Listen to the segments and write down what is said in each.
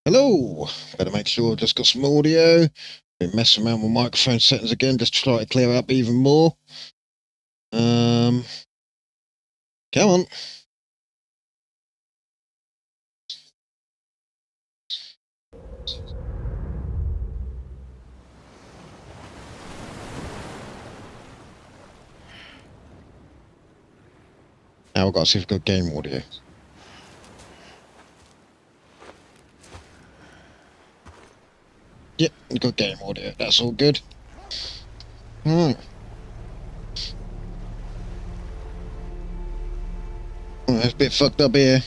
Hello. Better make sure I've just got some audio. Been messing around with microphone settings again, just to try to clear up even more. Come on. Now I've got to see if we've got game audio. Yep, we've got game audio. That's all good. Alright. It's a bit fucked up here.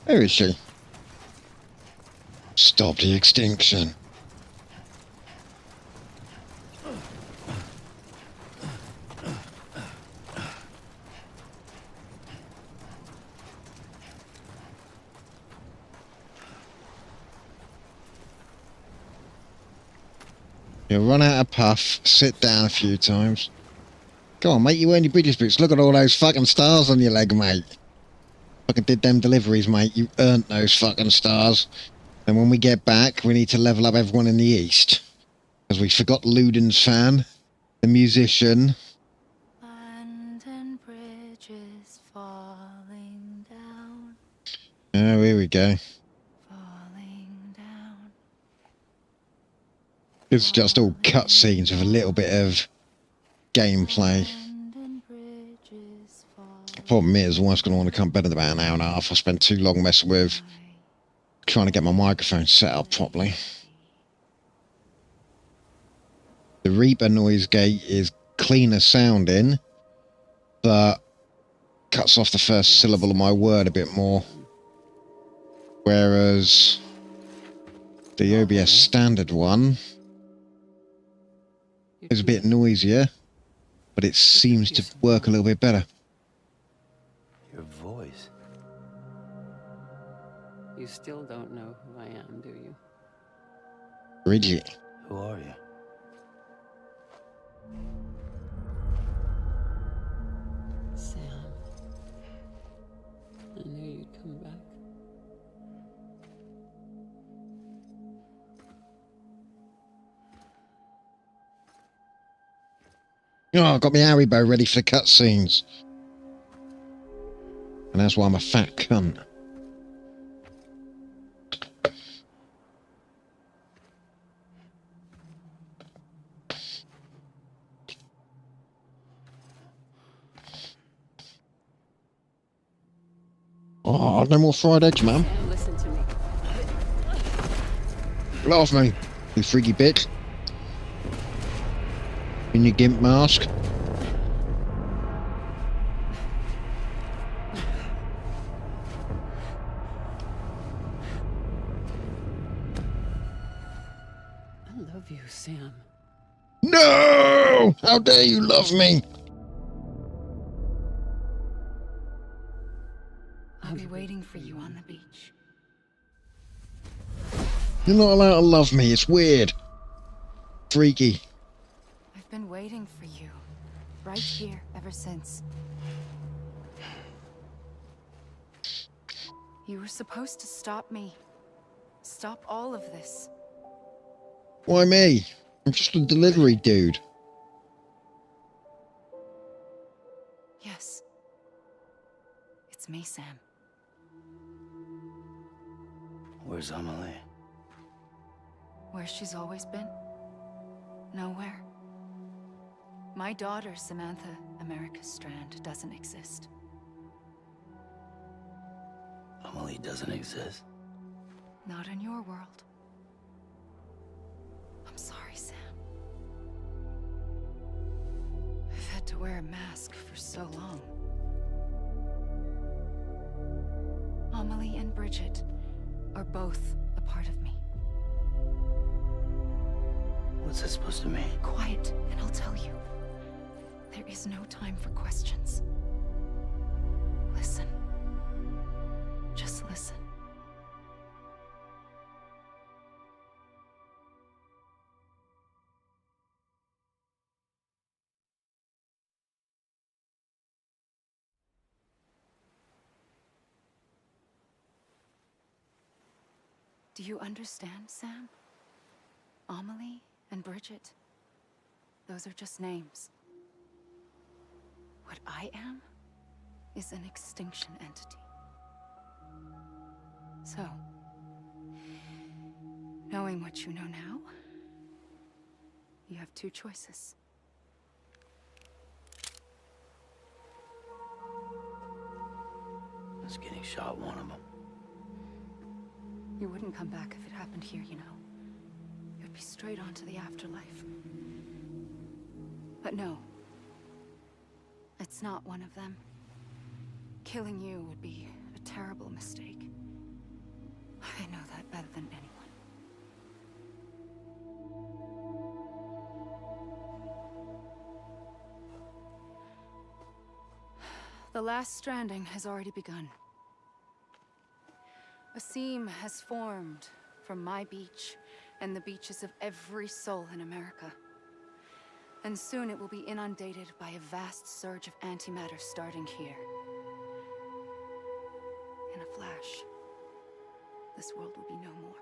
Where is she? Stop the extinction. You run out of puff, sit down a few times. Go on, mate, you earned your British boots. Look at all those fucking stars on your leg, mate. Fucking did them deliveries, mate. You earned those fucking stars. And when we get back, we need to level up everyone in the east. Because we forgot Luden's fan, the musician. London Bridge is falling down. Oh, here we go. Falling down. It's just all cutscenes with a little bit of gameplay. London Bridge is The problem is, the wife's going to want to come bed in about an hour and a half. I spent too long messing with trying to get my microphone set up properly. The Reaper noise gate is cleaner sounding, but cuts off the first syllable of my word a bit more. Whereas the OBS standard one is a bit noisier, but it seems to work a little bit better. Your voice. You still don't know who I am, do you? Really? Who are you? Sam. I knew you'd come back. Oh, I've got my Haribo ready for the cutscenes. And that's why I'm a fat cunt. Oh, no more fried eggs, ma'am. Listen to me. Get off me, you freaky bitch. In your gimp mask. I love you, Sam. No! How dare you love me? I'll be waiting for you on the beach. You're not allowed to love me, it's weird. Freaky. I've been waiting for you. Right here, ever since. You were supposed to stop me. Stop all of this. Why me? I'm just a delivery dude. Yes. It's me, Sam. Where's Amelie? Where she's always been? Nowhere. My daughter, Samantha America Strand, doesn't exist. Amelie doesn't exist. Not in your world. I'm sorry, Sam. I've had to wear a mask for so long. Amelie and Bridget are both a part of me. What's that supposed to mean? Quiet, and I'll tell you. There is no time for questions. Listen. Just listen. Do you understand, Sam? Amelie and Bridget. Those are just names. What I am is an extinction entity. So, knowing what you know now, you have two choices. Was getting shot one of them. You wouldn't come back if it happened here, you know. You'd be straight on to the afterlife. But no. It's not one of them. Killing you would be a terrible mistake. I know that better than anyone. The last stranding has already begun. A seam has formed from my beach and the beaches of every soul in America. And soon it will be inundated by a vast surge of antimatter starting here. In a flash, this world will be no more.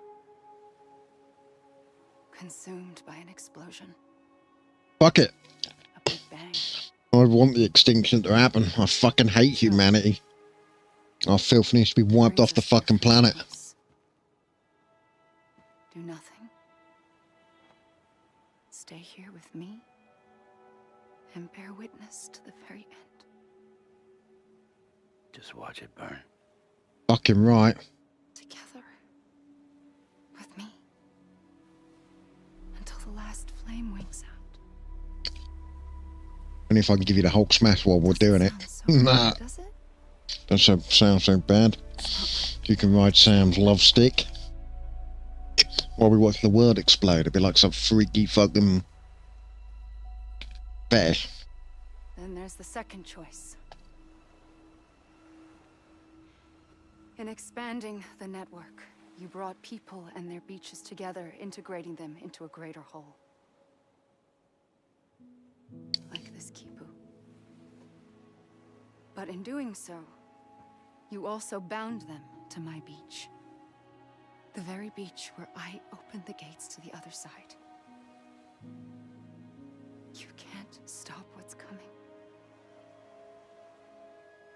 Consumed by an explosion. Fuck it. A big bang. I want the extinction to happen. I fucking hate humanity. Our filth needs to be wiped off the fucking planet. Do nothing. Stay here with me and bear witness to the very end. Just watch it burn. Fucking right. Together. With me. Until the last flame winks out. Only if I can give you the Hulk smash while we're doing it. Sounds so Nah. bad, does it? Doesn't sound so bad. You can ride Sam's love stick while we watch the world explode. It'd be like some freaky fucking fetish. Then there's the second choice. In expanding the network, you brought people and their beaches together, integrating them into a greater whole. Like this Kipu. But in doing so, you also bound them to my beach. The very beach where I opened the gates to the other side. You can't stop what's coming.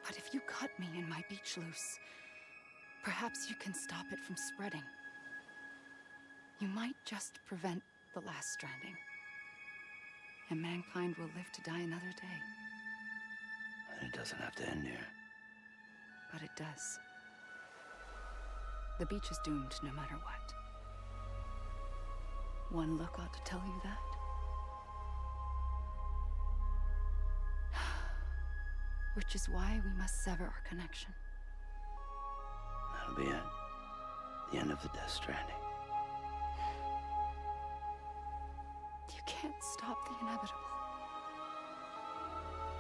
But if you cut me and my beach loose, perhaps you can stop it from spreading. You might just prevent the last stranding. And mankind will live to die another day. And it doesn't have to end here. But it does. The beach is doomed no matter what. One look ought to tell you that. Which is why we must sever our connection. That'll be it. The end of the Death Stranding. You can't stop the inevitable.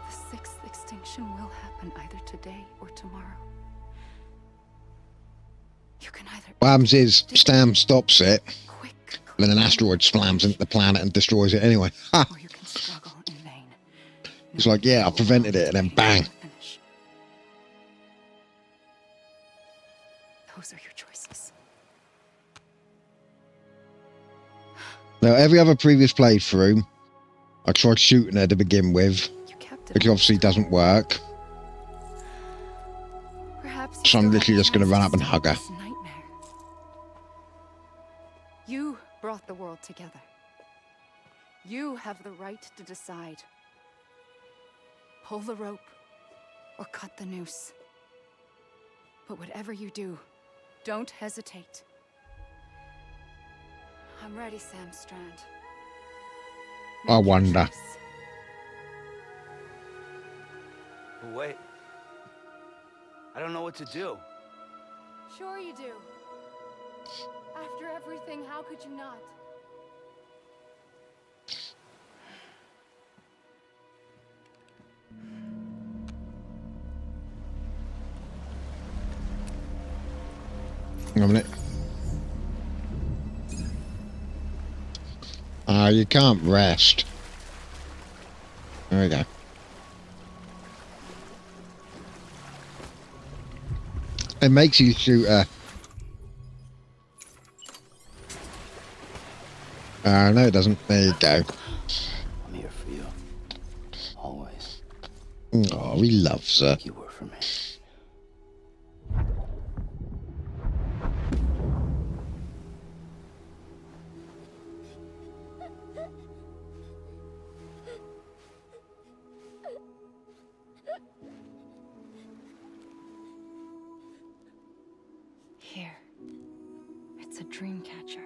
The sixth extinction will happen either today or tomorrow. You can either What happens is Stam stops it, quick, then an asteroid slams into the planet and destroys it anyway. Ha! or you can struggle in vain. It's like, yeah, I prevented it, and then bang. Finish. Those are your choices. Now, every other previous playthrough, I tried shooting her to begin with, You kept it. which obviously doesn't work. Perhaps So I'm you still literally have just gonna plans run to up and stop hug her. this nightmare. You brought the world together. You have the right to decide. Pull the rope or cut the noose. But whatever you do, don't hesitate. I'm ready, Sam Strand. I Make your wonder. choice. But wait. I don't know what to do. Sure you do. After everything, how could you not? Hang on a minute. You can't rest. There we go. It makes you shoot a... No, it doesn't. There you go. I'm here for you. Always. Oh, he loves her. Like you were for me. Here. It's a dream catcher.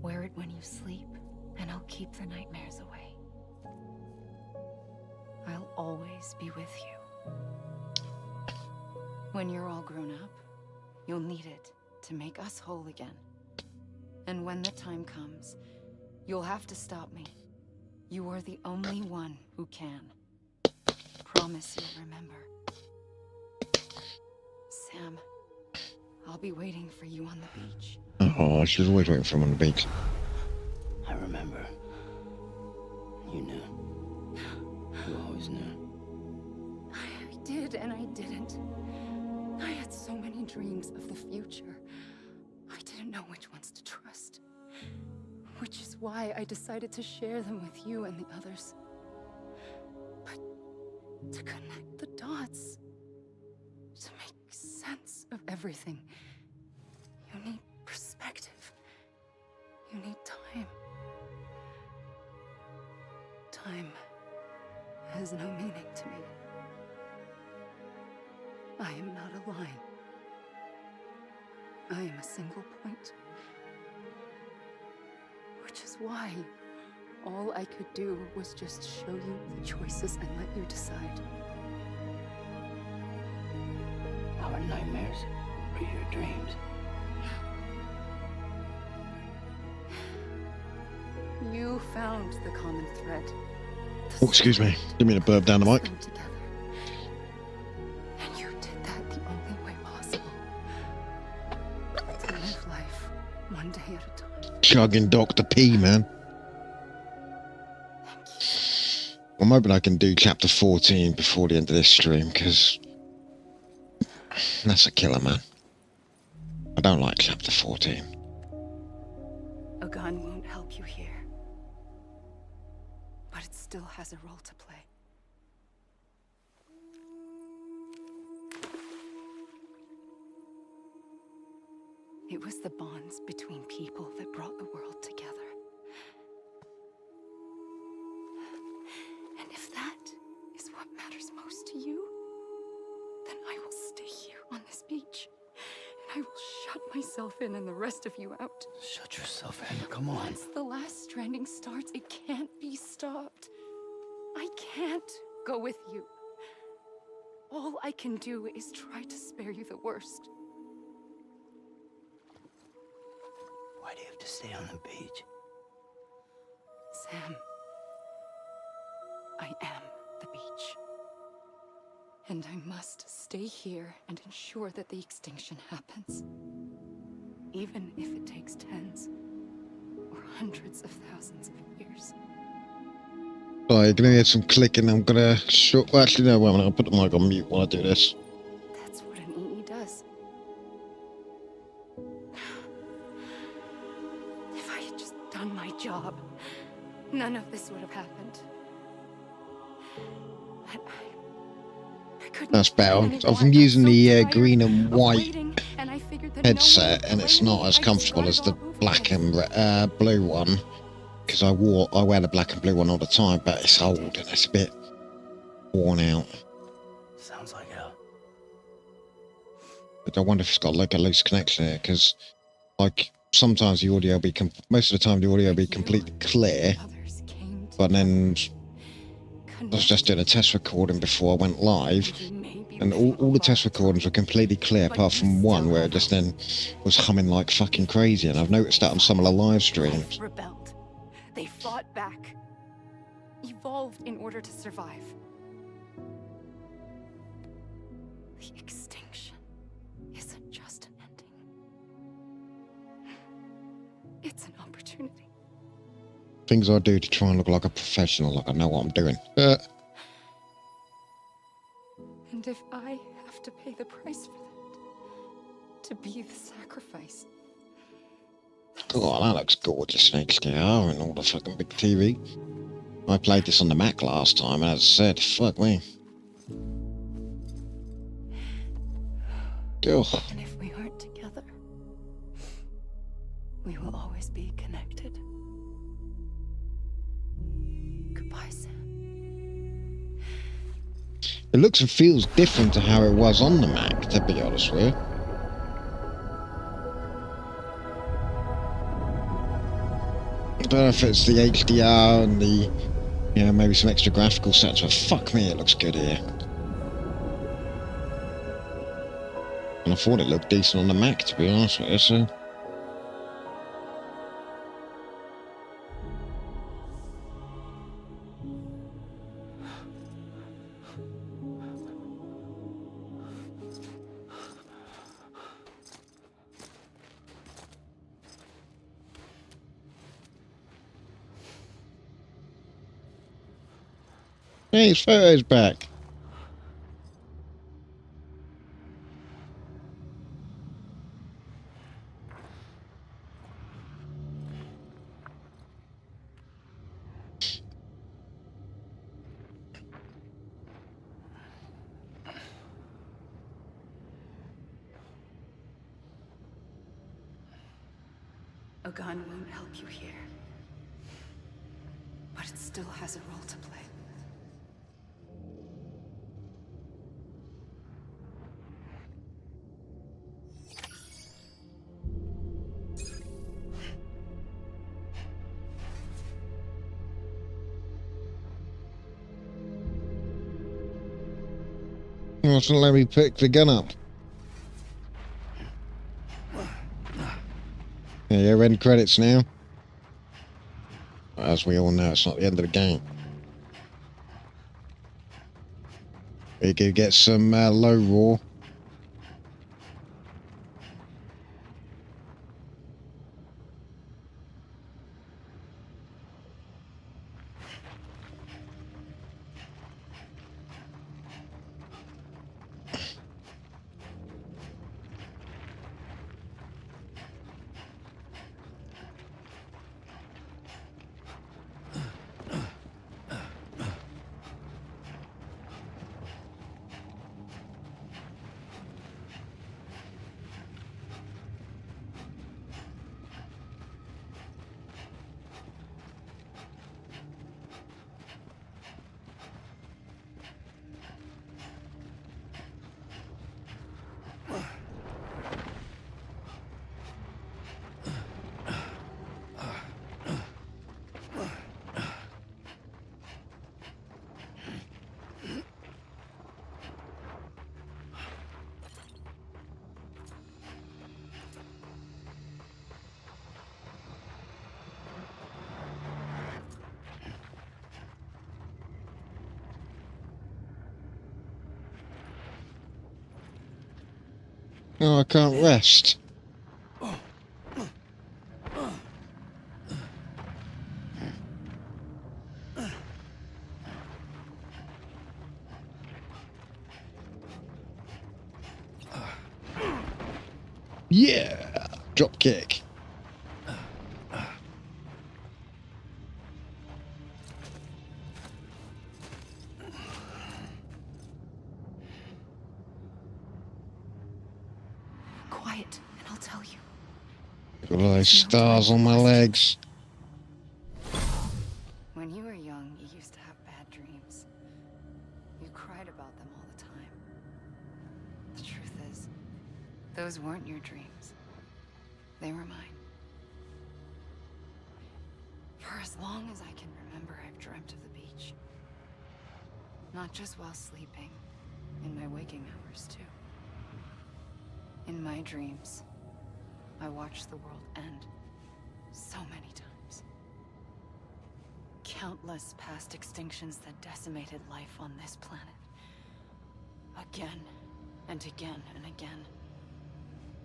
Wear it when you sleep, and I'll keep the nightmares away. I'll always be with you. When you're all grown up, you'll need it to make us whole again. And when the time comes, you'll have to stop me. You are the only one who can. Promise you'll remember. Sam, I'll be waiting for you on the beach. Oh, she was always waiting for him on the beach. I remember. You knew. You always knew. I did and I didn't. I had so many dreams of the future. I didn't know which ones to trust. Which is why I decided to share them with you and the others. But to connect the dots, to make sense of everything, you need perspective. You need time. Time has no meaning to me. I am not a line. I am a single point. Which is why all I could do was just show you the choices and let you decide. Our nightmares are your dreams. You found the common thread. Oh, excuse me. Give me a burp down the mic. Them together. And you did that the only way possible. To live life one day at a time. Chugging Dr. P, man. Thank you. I'm hoping I can do chapter 14 before the end of this stream, because that's a killer, man. I don't like chapter 14. A gun won't help you here. But it still has a role to play. It was the bonds between people that brought the world together. And if that is what matters most to you, then I will stay here on this beach. And I will shut myself in and the rest of you out. Shut yourself in. Come on. Once the last stranding starts, it can't be stopped. I can't go with you. All I can do is try to spare you the worst. Why do you have to stay on the beach? Sam, I am the beach. And I must stay here and ensure that the extinction happens. Even if it takes tens or hundreds of thousands of years. Oh, you're gonna hear some clicking. I'm gonna shut. Well, actually, no, wait a minute. I'll put the mic on mute while I do this. That's what an EE does. If I had just done my job, none of this would have happened. But I couldn't. That's better. find anyone. I'm using I'm so the tired green and of white waiting, and I figured that headset, no one and would it's blame not me. as I just comfortable brought as it the all over black again. and blue one, because I wear the black and blue one all the time, but it's old and it's a bit worn out. Sounds like hell. But I wonder if it's got like a loose connection here, because like sometimes the audio will be most of the time the audio will be completely clear, Others came but then together, I was just doing a test recording before I went live, connected, and we may be and living all the a test lot of recordings were time. completely clear, But apart you from one still where it don't just know. then was humming like fucking crazy, and I've noticed that on some of the live streams. Life rebelled. They fought back. Evolved in order to survive. The extinction isn't just an ending. It's an opportunity. Things I do to try and look like a professional, like I know what I'm doing. And if I have to pay the price for that, to be the sacrifice, then God, that looks gorgeous in HDR and all the fucking big TV. I played this on the Mac last time, and as I said, fuck me. Ugh. And if we aren't together, we will always be connected. Goodbye, Sam. It looks and feels different to how it was on the Mac, to be honest with you. I don't know if it's the HDR and the, you know, maybe some extra graphical sets, but fuck me, it looks good here. And I thought it looked decent on the Mac, to be honest with you, so... Hey, his photo's back. A gun won't help you here, but it still has a role to play. He wants to let me pick the gun up. Yeah, end credits now. As we all know, it's not the end of the game. We could get some low roar. Oh, I can't rest. Yeah! Drop kick. Quiet, and I'll tell you. Got all those stars on my legs. When you were young, you used to have bad dreams. You cried about them all the time. The truth is, those weren't your dreams. They were mine. For as long as I can remember, I've dreamt of the beach. Not just while sleeping, in my waking hours, too. In my dreams, I watched the world end so many times. Countless past extinctions that decimated life on this planet. Again, and again, and again.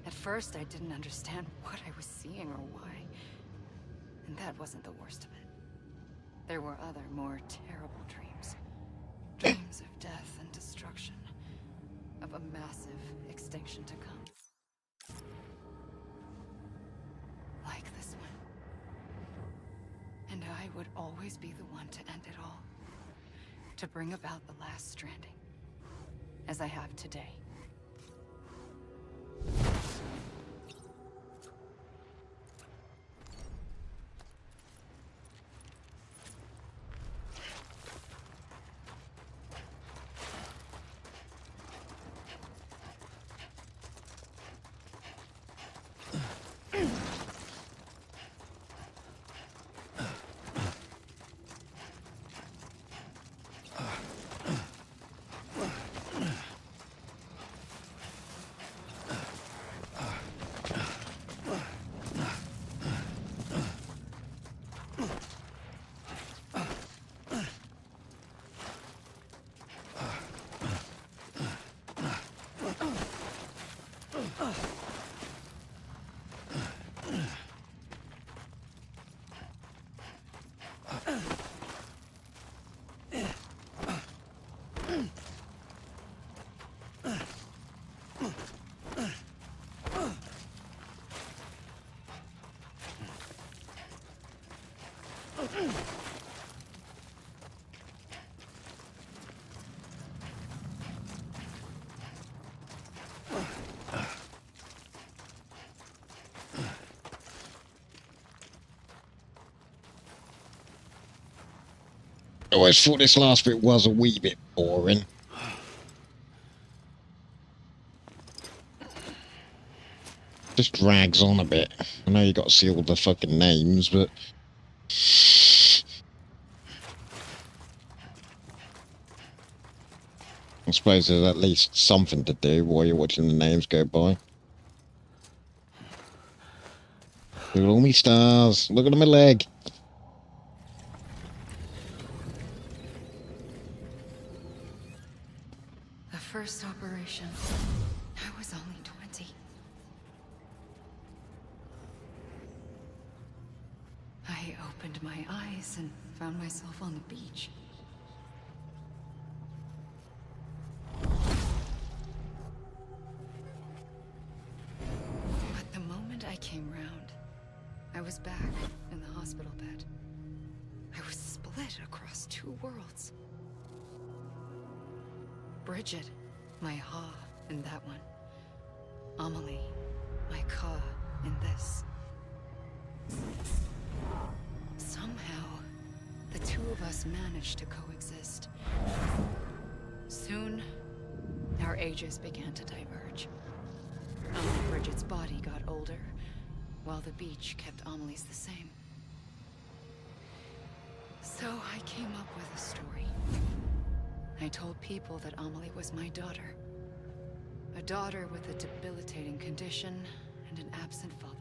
At first, I didn't understand what I was seeing or why. And that wasn't the worst of it. There were other, more terrible dreams. Dreams of death and destruction. Of a massive extinction to come. Like this one. would always be the one to end it all. To bring about the last stranding. As I have today. I always thought this last bit was a wee bit boring. Just drags on a bit. I know you got to see all the fucking names, but I suppose there's at least something to do while you're watching the names go by. Look at all me stars. Look at my leg. The first operation. I was only 20. I opened my eyes and found myself on the beach. But the moment I came round, I was back in the hospital bed. I was split across two worlds. Bridget, my Ha in that one. Amelie, my Ka in this. Somehow, the two of us managed to coexist. Soon, our ages began to diverge. Only Bridget's body got older, while the beach kept Amelie's the same. So I came up with a story. I told people that Amelie was my daughter. A daughter with a debilitating condition and an absent father.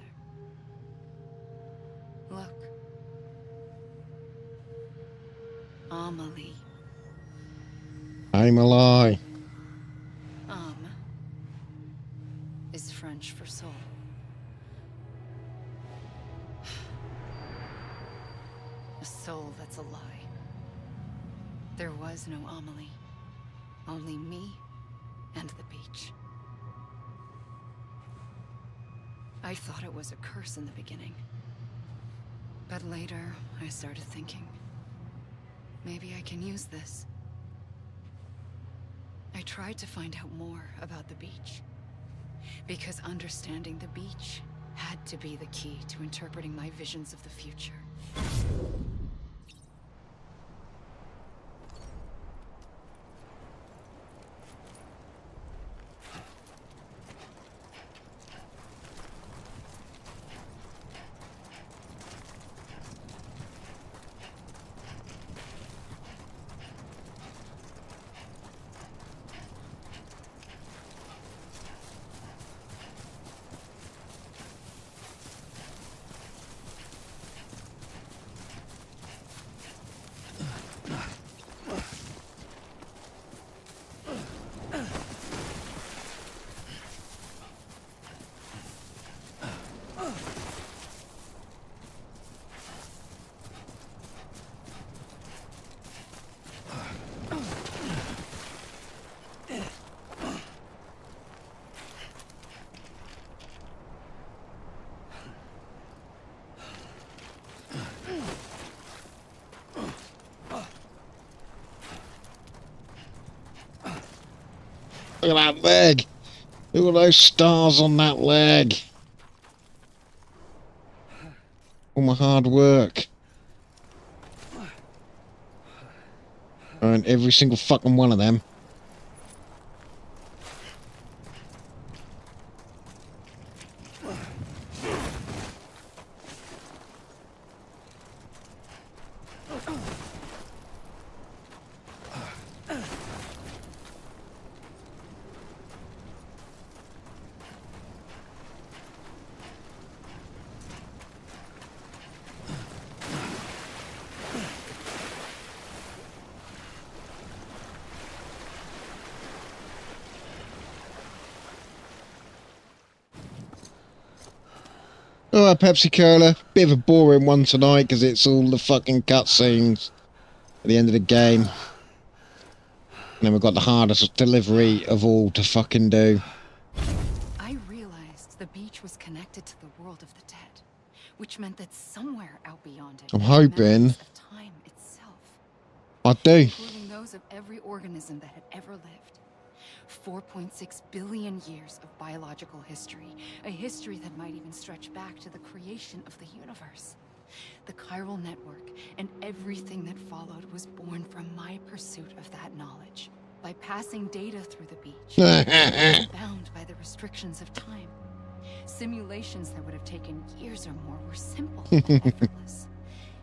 Look. Amelie. I'm a lie. Is French for soul. A soul that's a lie. There was no Amelie. Only me and the beach. I thought it was a curse in the beginning. But later, I started thinking, maybe I can use this. I tried to find out more about the beach. Because understanding the beach had to be the key to interpreting my visions of the future. Look at that leg. Look at those stars on that leg. All my hard work. Earned every single fucking one of them. Alright, Pepsi Cola. Bit of a boring one tonight because it's all the fucking cutscenes at the end of the game. And then we've got the hardest delivery of all to fucking do. I realized the beach was connected to the world of the dead, which meant that somewhere out beyond it, I'm there were hoping memories of time itself, I do. including those of every organism that had ever lived. 4.6 billion years of biological history, a history that might even stretch back to the creation of the universe. The chiral network and everything that followed was born from my pursuit of that knowledge. By passing data through the beach, I was bound by the restrictions of time. Simulations that would have taken years or more were simple and effortless.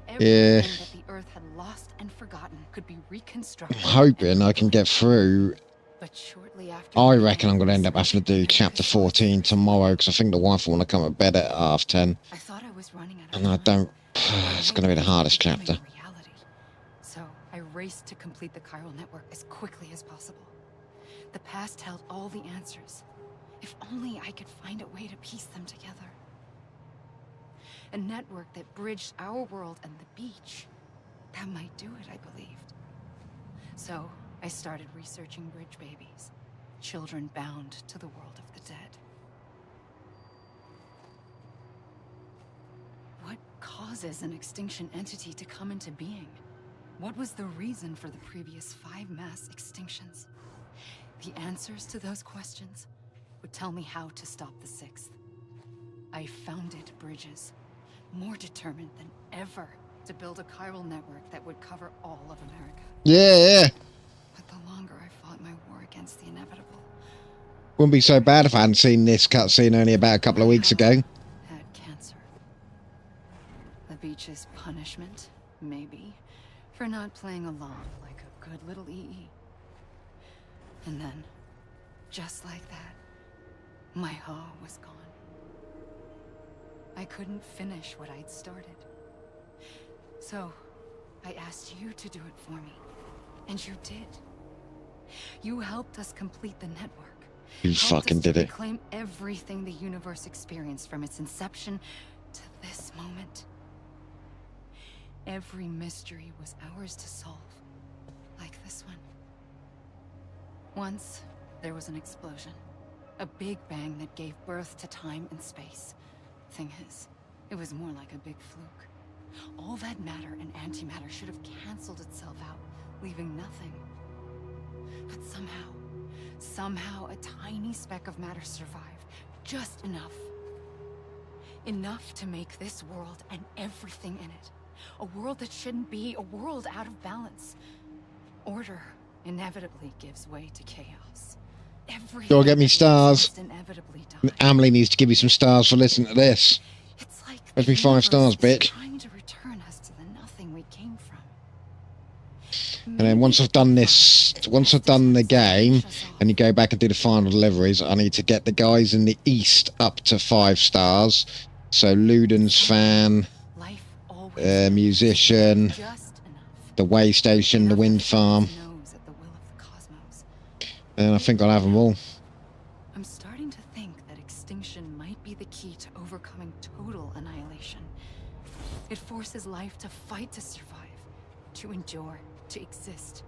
Everything that the Earth had lost and forgotten could be reconstructed. I'm hoping I can get through. But shortly after, I reckon I'm going to end up having to do chapter 14 tomorrow because I think the wife will want to come to bed at 10:30. I thought I was running out of And I time. don't. It's going to be the hardest Becoming chapter. a reality. So I raced to complete the chiral network as quickly as possible. The past held all the answers. If only I could find a way to piece them together. A network that bridged our world and the beach. That might do it, I believed. So I started researching bridge babies, children bound to the world of the dead. What causes an extinction entity to come into being? What was the reason for the previous 5 mass extinctions? The answers to those questions would tell me how to stop the 6th. I founded bridges, more determined than ever to build a chiral network that would cover all of America. Yeah. But the longer I fought my war against the inevitable, Wouldn't be so bad if I hadn't seen this cutscene only about a couple of weeks ago. had cancer. The beach's punishment, maybe, for not playing along like a good little EE. And then, just like that, my Ha was gone. I couldn't finish what I'd started. So, I asked you to do it for me. And you did. You helped us complete the network. You Helped fucking us to did it. reclaim everything the universe experienced from its inception to this moment. Every mystery was ours to solve, like this one. Once, there was an explosion. A big bang that gave birth to time and space. Thing is, it was more like a big fluke. All that matter and antimatter should have canceled itself out, leaving nothing. But somehow a tiny speck of matter survived. Just enough. Enough to make this world and everything in it. A world that shouldn't be, a world out of balance. Order inevitably gives way to chaos. Go get me stars. Inevitably die. Emily needs to give you some stars for listening to this. It's like Where's the me 5 stars, universe is bitch? trying to return us to the nothing we came from. And then once I've done this, once I've done the game, and you go back and do the final deliveries, I need to get the guys in the east up to 5 stars. So Luden's fan, Life always musician, just enough. the way station, the wind farm, Knows at the will of the cosmos. and I think I'll have them all. I'm starting to think that extinction might be the key to overcoming total annihilation. It forces life to fight to survive, to endure, to exist.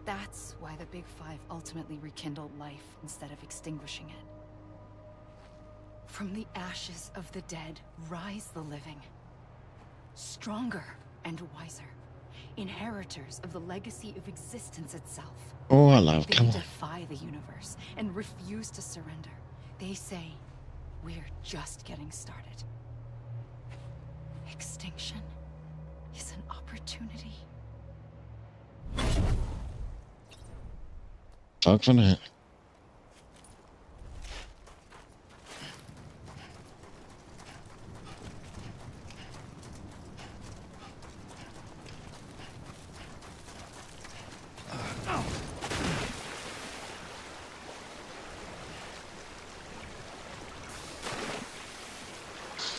That's why the Big Five ultimately rekindled life instead of extinguishing it. From the ashes of the dead rise the living. Stronger and wiser. inheritors of the legacy of existence itself. Oh, hello. They Come on. defy the universe and refuse to surrender. They say, we're just getting started. Extinction is an opportunity. Fuck for that.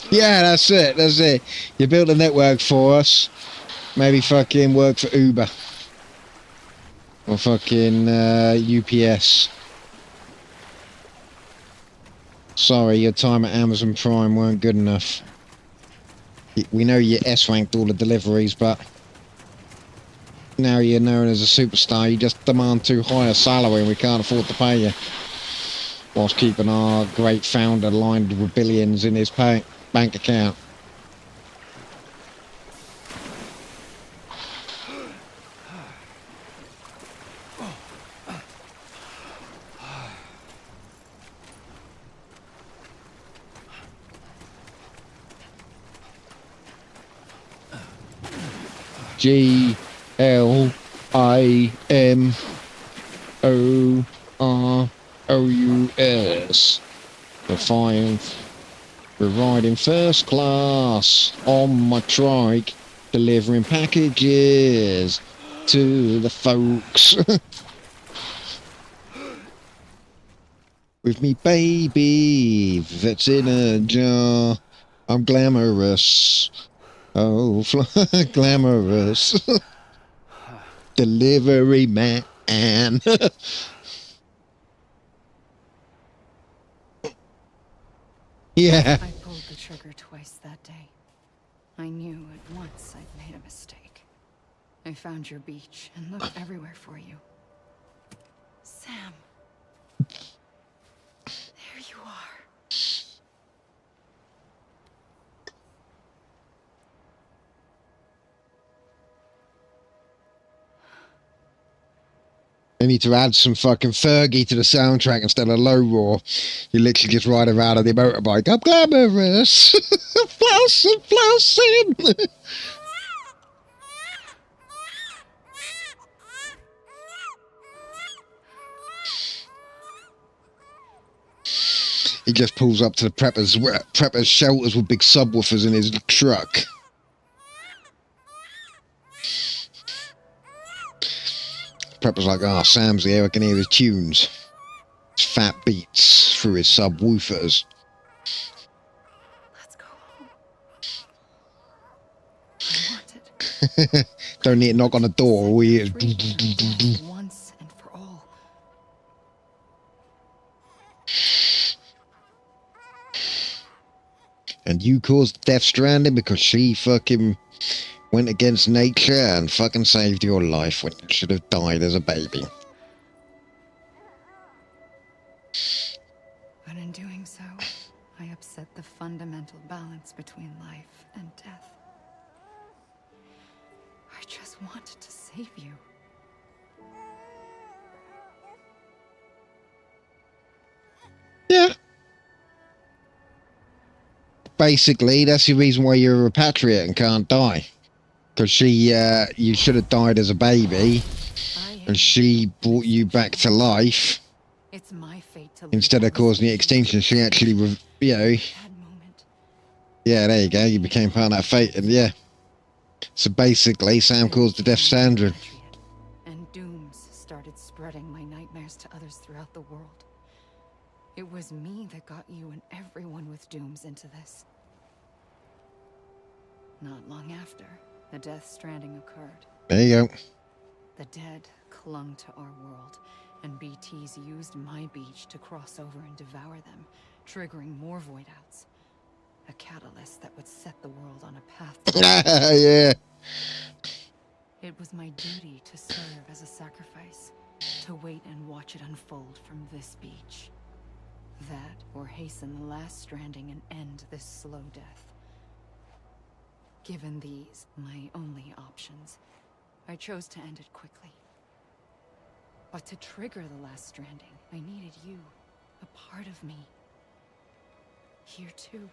Yeah, that's it. That's it. You built a network for us. Maybe fucking work for Uber. Or fucking UPS. Sorry, your time at Amazon Prime weren't good enough. We know you S-ranked all the deliveries, but now you're known as a superstar. You just demand too high a salary and we can't afford to pay you. Whilst keeping our great founder lined with billions in his bank account. GLIMOROUS. We're riding first class on my trike, delivering packages to the folks. With me baby that's in a jar. I'm glamorous. Oh, glamorous. Delivery man. Yeah. I pulled the trigger twice that day. I knew at once I'd made a mistake. I found your beach and looked everywhere for you. Sam. There you are. They need to add some fucking Fergie to the soundtrack instead of low roar. You literally just ride around on the motorbike. I'm glamorous. Flousing, flousing. He just pulls up to the preppers shelters with big subwoofers in his truck. Prepper's like, oh, Sam's here, I can hear his tunes. His fat beats through his subwoofers. Let's go home. I want it. Don't need to knock on the door. All he hears. Once and for all. And you caused Death Stranding because she fucking went against nature and fucking saved your life when you should have died as a baby. But in doing so, I upset the fundamental balance between life and death. I just wanted to save you. Yeah. Basically, that's the reason why you're a repatriate and can't die. Because you should have died as a baby, and she brought you back to life. It's my fate to Instead of causing the extinction, she actually, yeah, there you go, you became part of that fate, and yeah. So basically, Sam caused the Death Stranding. And dooms started spreading my nightmares to others throughout the world. It was me that got you and everyone with dooms into this. Not long after, the Death Stranding occurred. There you go. The dead clung to our world, and BTs used my beach to cross over and devour them, triggering more void-outs. A catalyst that would set the world on a path to Yeah. It was my duty to serve as a sacrifice, to wait and watch it unfold from this beach. That, or hasten the last stranding and end this slow death. Given these, my only options, I chose to end it quickly. But to trigger the last stranding, I needed you, a part of me. Here too.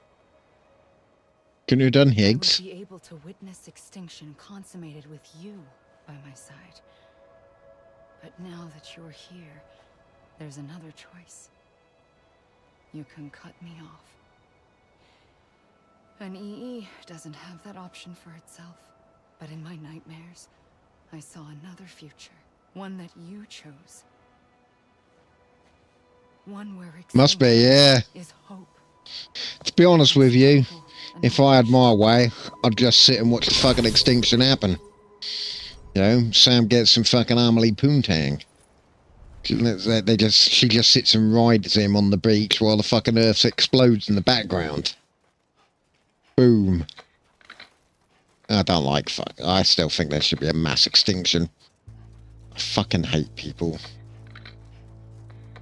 Couldn't you have done I Higgs? would be able to witness extinction consummated with you by my side. But now that you're here, there's another choice. You can cut me off. An EE doesn't have that option for itself. But in my nightmares, I saw another future. One that you chose. One where Must be, yeah. is hope. To be honest with you, if I had my way, I'd just sit and watch the fucking extinction happen. You know, Sam gets some fucking Amelie Poontang. She just sits and rides him on the beach while the fucking earth explodes in the background. Boom. I don't like fuck. I still think there should be a mass extinction. I fucking hate people.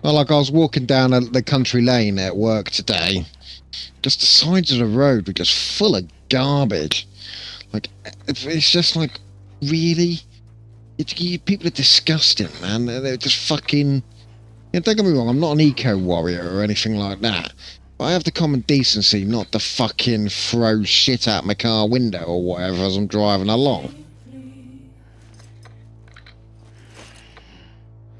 Well, like I was walking down the country lane at work today. Just the sides of the road were just full of garbage. Like, it's just like, really? People are disgusting, man. They're just fucking... Yeah, don't get me wrong, I'm not an eco-warrior or anything like that. But I have the common decency not to fucking throw shit out my car window or whatever as I'm driving along.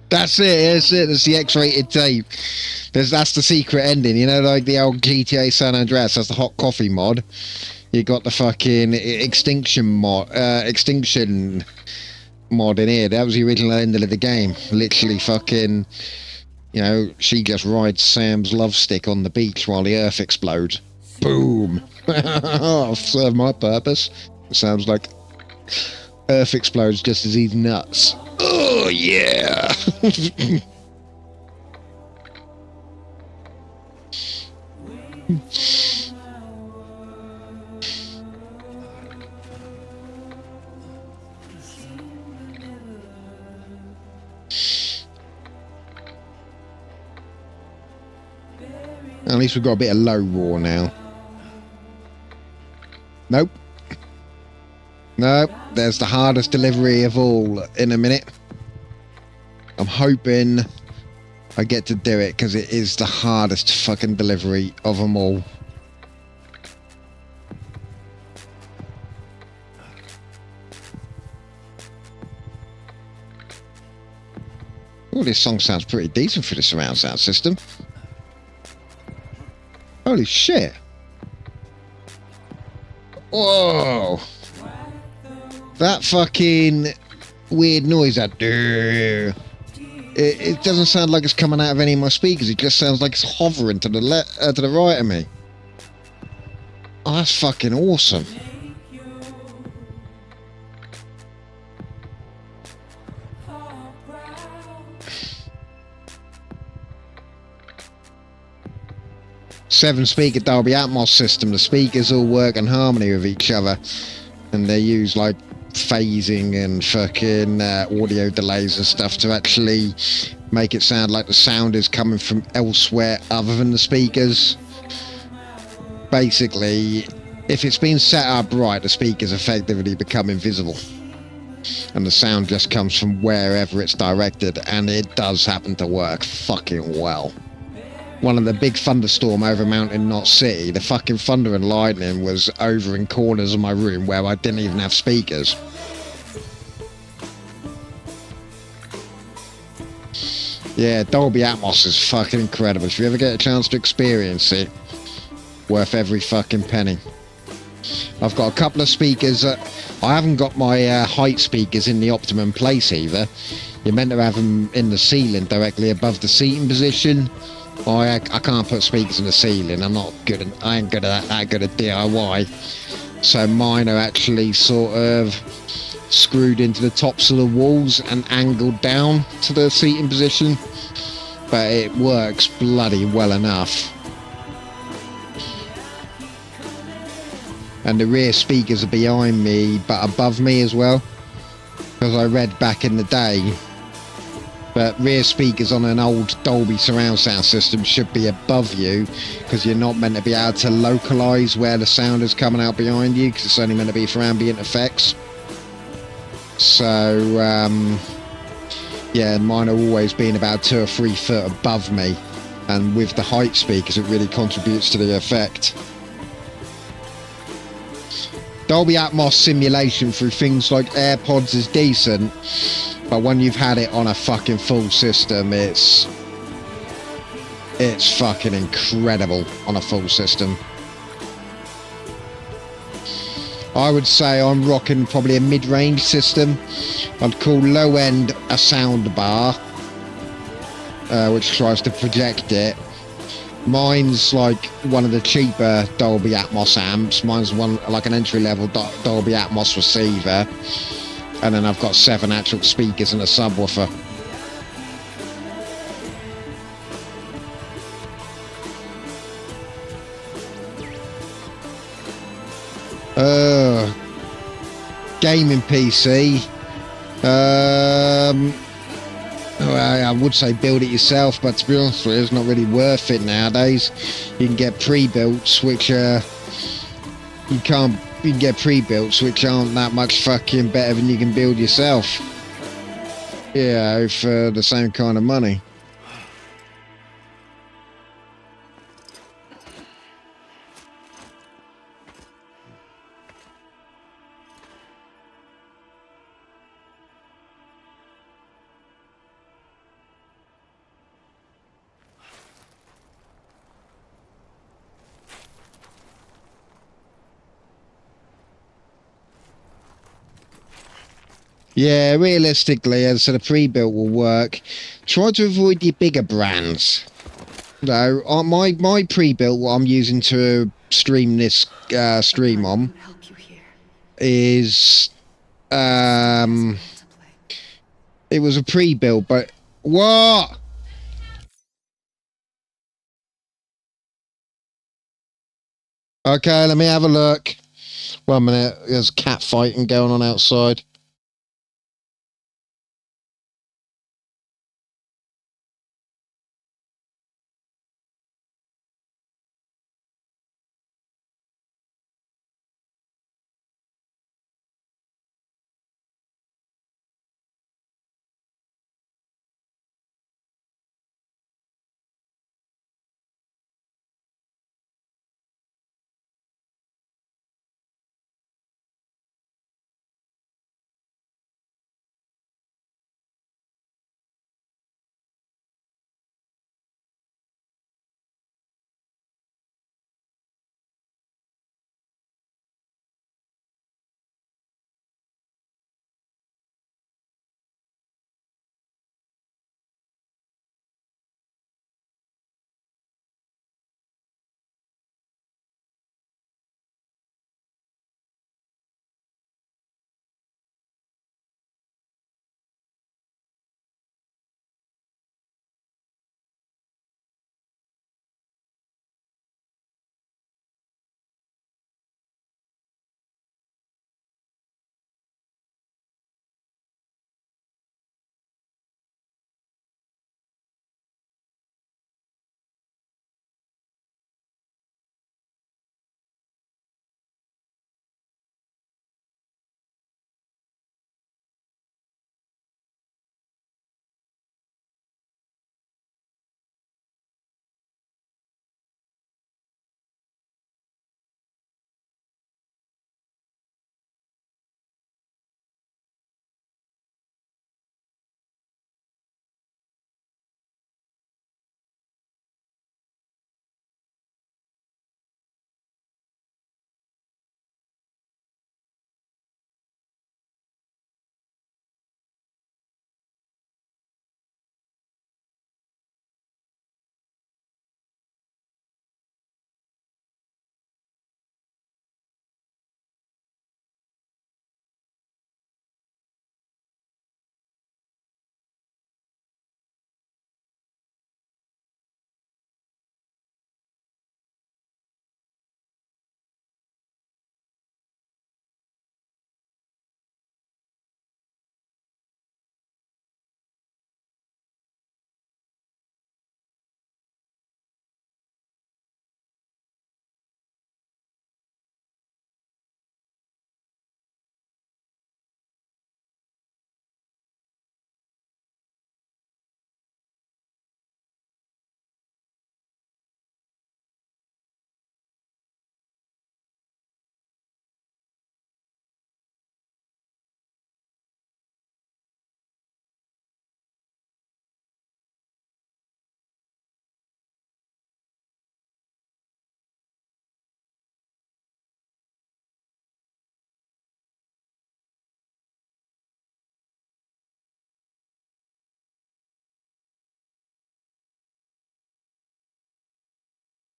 That's it, that's the X-rated tape. That's the secret ending, you know, like the old GTA San Andreas, that's the hot coffee mod. You got the fucking extinction mod in here. That was the original ending of the game. Literally fucking, you know, she just rides Sam's love stick on the beach while the earth explodes. Boom. I've served my purpose. It sounds like earth explodes just as he's nuts. Oh yeah. At least we've got a bit of low roar now. Nope. Nope. There's the hardest delivery of all in a minute. I'm hoping I get to do it because it is the hardest fucking delivery of them all. Oh, this song sounds pretty decent for the surround sound system. Holy shit. Whoa. That fucking weird noise, that it doesn't sound like it's coming out of any of my speakers. It just sounds like it's hovering to the right of me. Oh, that's fucking awesome. Seven speaker Dolby Atmos system. The speakers all work in harmony with each other, and they use like phasing and fucking audio delays and stuff to actually make it sound like the sound is coming from elsewhere other than the speakers. Basically, if it's been set up right, the speakers effectively become invisible and the sound just comes from wherever it's directed, and it does happen to work fucking well. One of the big thunderstorm over Mountain Knot City, the fucking thunder and lightning was over in corners of my room where I didn't even have speakers. Yeah, Dolby Atmos is fucking incredible. If you ever get a chance to experience it, worth every fucking penny. I've got a couple of speakers. I haven't got my height speakers in the optimum place either. You're meant to have them in the ceiling directly above the seating position. I can't put speakers in the ceiling. I'm not good. I ain't good at that good at DIY. So mine are actually sort of screwed into the tops of the walls and angled down to the seating position. But it works bloody well enough. And the rear speakers are behind me, but above me as well. Because I read back in the day. But rear speakers on an old Dolby surround sound system should be above you, because you're not meant to be able to localise where the sound is coming out behind you, because it's only meant to be for ambient effects. So, yeah, mine have always been about 2 or 3 foot above me. And with the height speakers, it really contributes to the effect. Dolby Atmos simulation through things like AirPods is decent, but when you've had it on a fucking full system, it's fucking incredible on a full system. I would say I'm rocking probably a mid-range system. I'd call low end a sound bar, which tries to project it. Mine's like one of the cheaper Dolby Atmos amps. Mine's one like an entry-level Dolby Atmos receiver, and then I've got 7 actual speakers and a subwoofer. Gaming PC. Well, I would say build it yourself, but to be honest with you, it's not really worth it nowadays. You can get pre-builts, which you can get pre-builts, which aren't that much fucking better than you can build yourself. Yeah, for the same kind of money. Yeah, realistically, as the pre-built will work. Try to avoid your bigger brands. No, my pre-built, what I'm using to stream this stream on, is it was a pre-built, but what? Okay, let me have a look. 1 minute, there's cat fighting going on outside.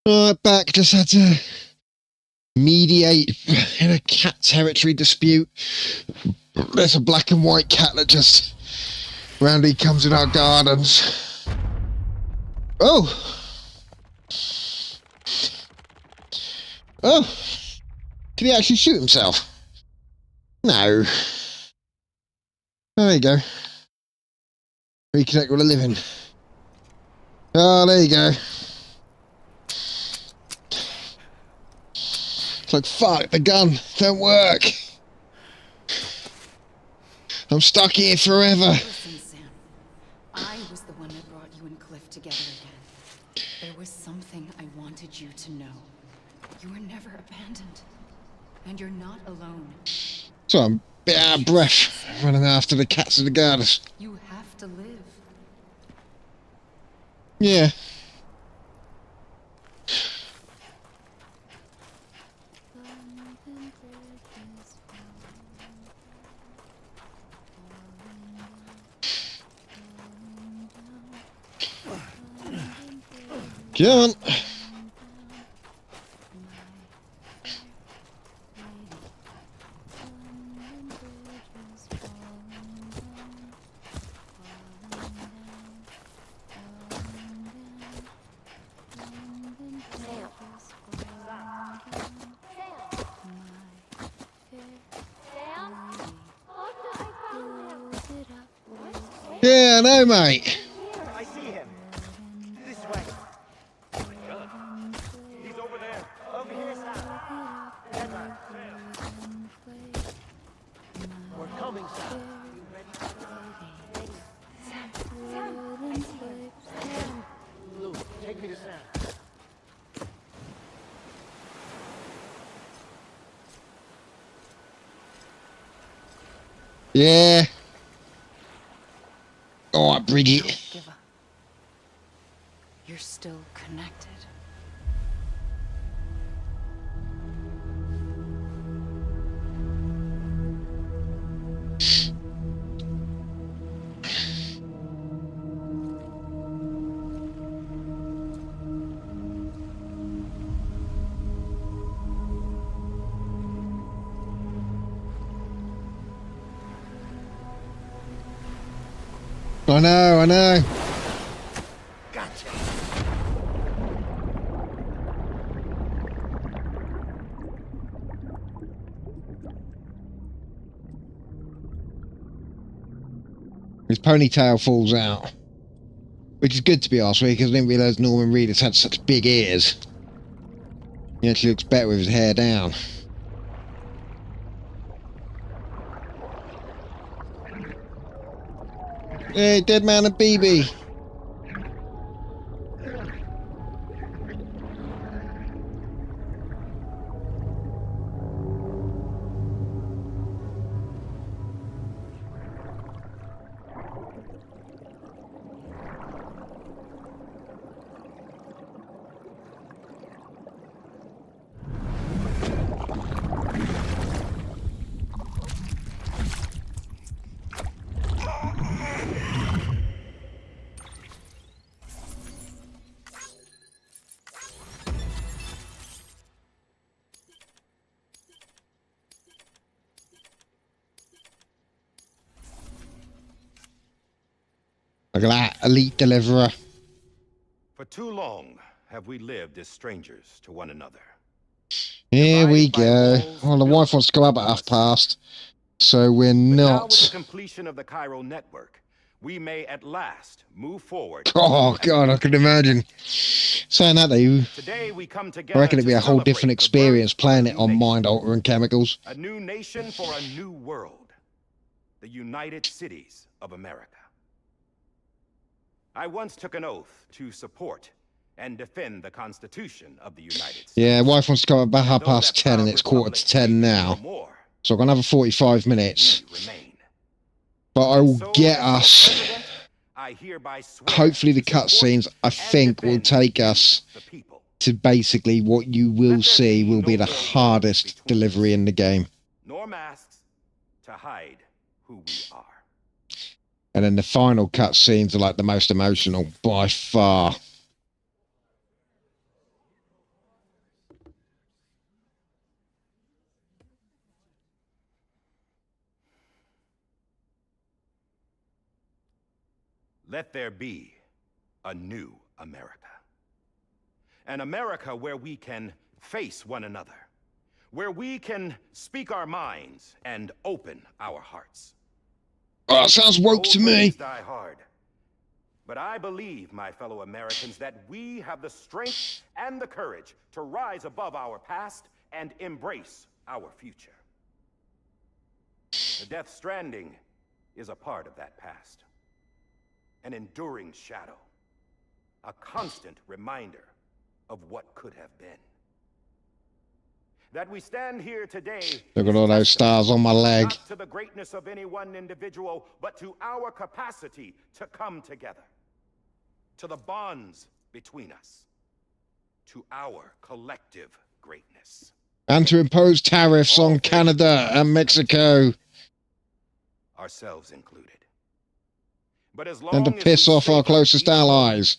Alright, back. Just had to mediate in a cat territory dispute. There's a black and white cat that just randomly comes in our gardens. Oh! Oh! Did he actually shoot himself? No. Oh, there you go. Reconnect with a living. Oh, there you go. It's like, fuck, the gun don't work. I'm stuck here forever. Listen, Sam. I was the one that brought you and Cliff together again. There was something I wanted you to know. You were never abandoned. And you're not alone. So I'm a bit out of breath running after the cats in the gardens. You have to live. Yeah. Come on. Yeah, I know, mate. I see him. This way. He's over there. Over here, Sam. We're coming, Sam. You ready? Sam, I see him. Sam. Blue, take me to Sam. Yeah. All right, Bridget. Don't give up. You're still connected. I know, I know. Gotcha. His ponytail falls out. Which is good, to be honest with you, because I didn't realise Norman Reedus had such big ears. He actually looks better with his hair down. Hey, dead man and BB. Look at that, elite deliverer. For too long have we lived as strangers to one another. Here we Divided by go. walls Well, the built wife wants to go up at upon half us. past, so we're But now with the not. completion of the Cairo network, we may at last move forward. Oh God, I can imagine. Saying that though, Today we come I together reckon it'd be to a whole different celebrate the experience birth of playing a it new on nation. mind-altering chemicals. A new nation for a new world. The United Cities of America. I once took an oath to support and defend the Constitution of the United States. Yeah, wife wants to go up about half Though past that 10 and proud it's quarter to republic 10 may be now. no more, So I've got another 45 minutes. we remain. But I will So, get as your us, president, I hereby swear hopefully the to support cutscenes, I and think, will defend take you, us the people. to basically what you will Let there see be will no be the more walls hardest between delivery us, in the game. nor masks to hide who we are. And then the final cutscenes are like the most emotional by far. let there be a new America. An America where we can face one another, where we can speak our minds and open our hearts. Oh, sounds woke to Old me. ways die hard. But I believe, my fellow Americans, that we have the strength and the courage to rise above our past and embrace our future. The Death Stranding is a part of that past. An enduring shadow. A constant reminder of what could have been. That we stand here today. Look at all those stars on my leg. Not to the greatness of any one individual, but to our capacity to come together. To the bonds between us. To our collective greatness. And to impose tariffs on Canada and Mexico. Ourselves included. But as long And to as piss we off our stay closest each other, allies.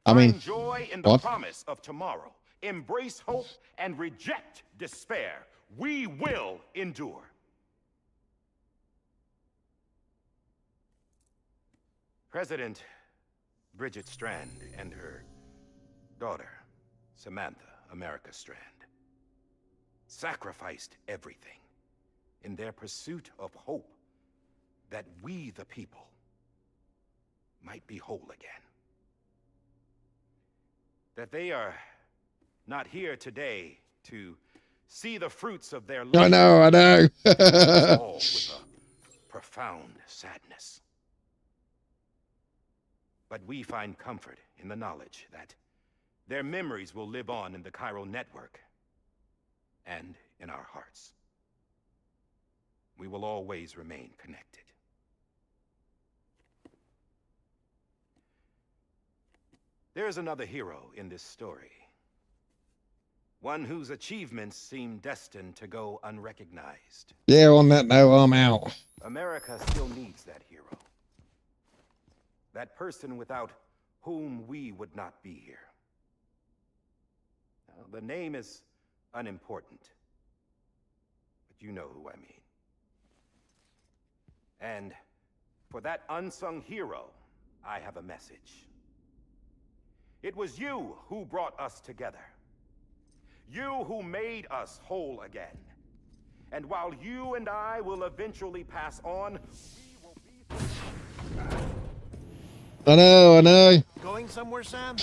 I find mean, joy in the what? promise of tomorrow. Embrace hope and reject despair. We will endure. President Bridget Strand and her daughter, Samantha America Strand, sacrificed everything in their pursuit of hope that we, the people, might be whole again. That they are not here today to see the fruits of their labor. I know. All with a profound sadness. But we find comfort in the knowledge that their memories will live on in the chiral network and in our hearts. We will always remain connected. There is another hero in this story. One whose achievements seem destined to go unrecognized. Yeah, on that note, I'm out. America still needs that hero. That person without whom we would not be here. Now, the name is unimportant, but you know who I mean. And for that unsung hero, I have a message. It was you who brought us together. You who made us whole again. And while you and I will eventually pass on, we will be... I know. Going somewhere, Sam?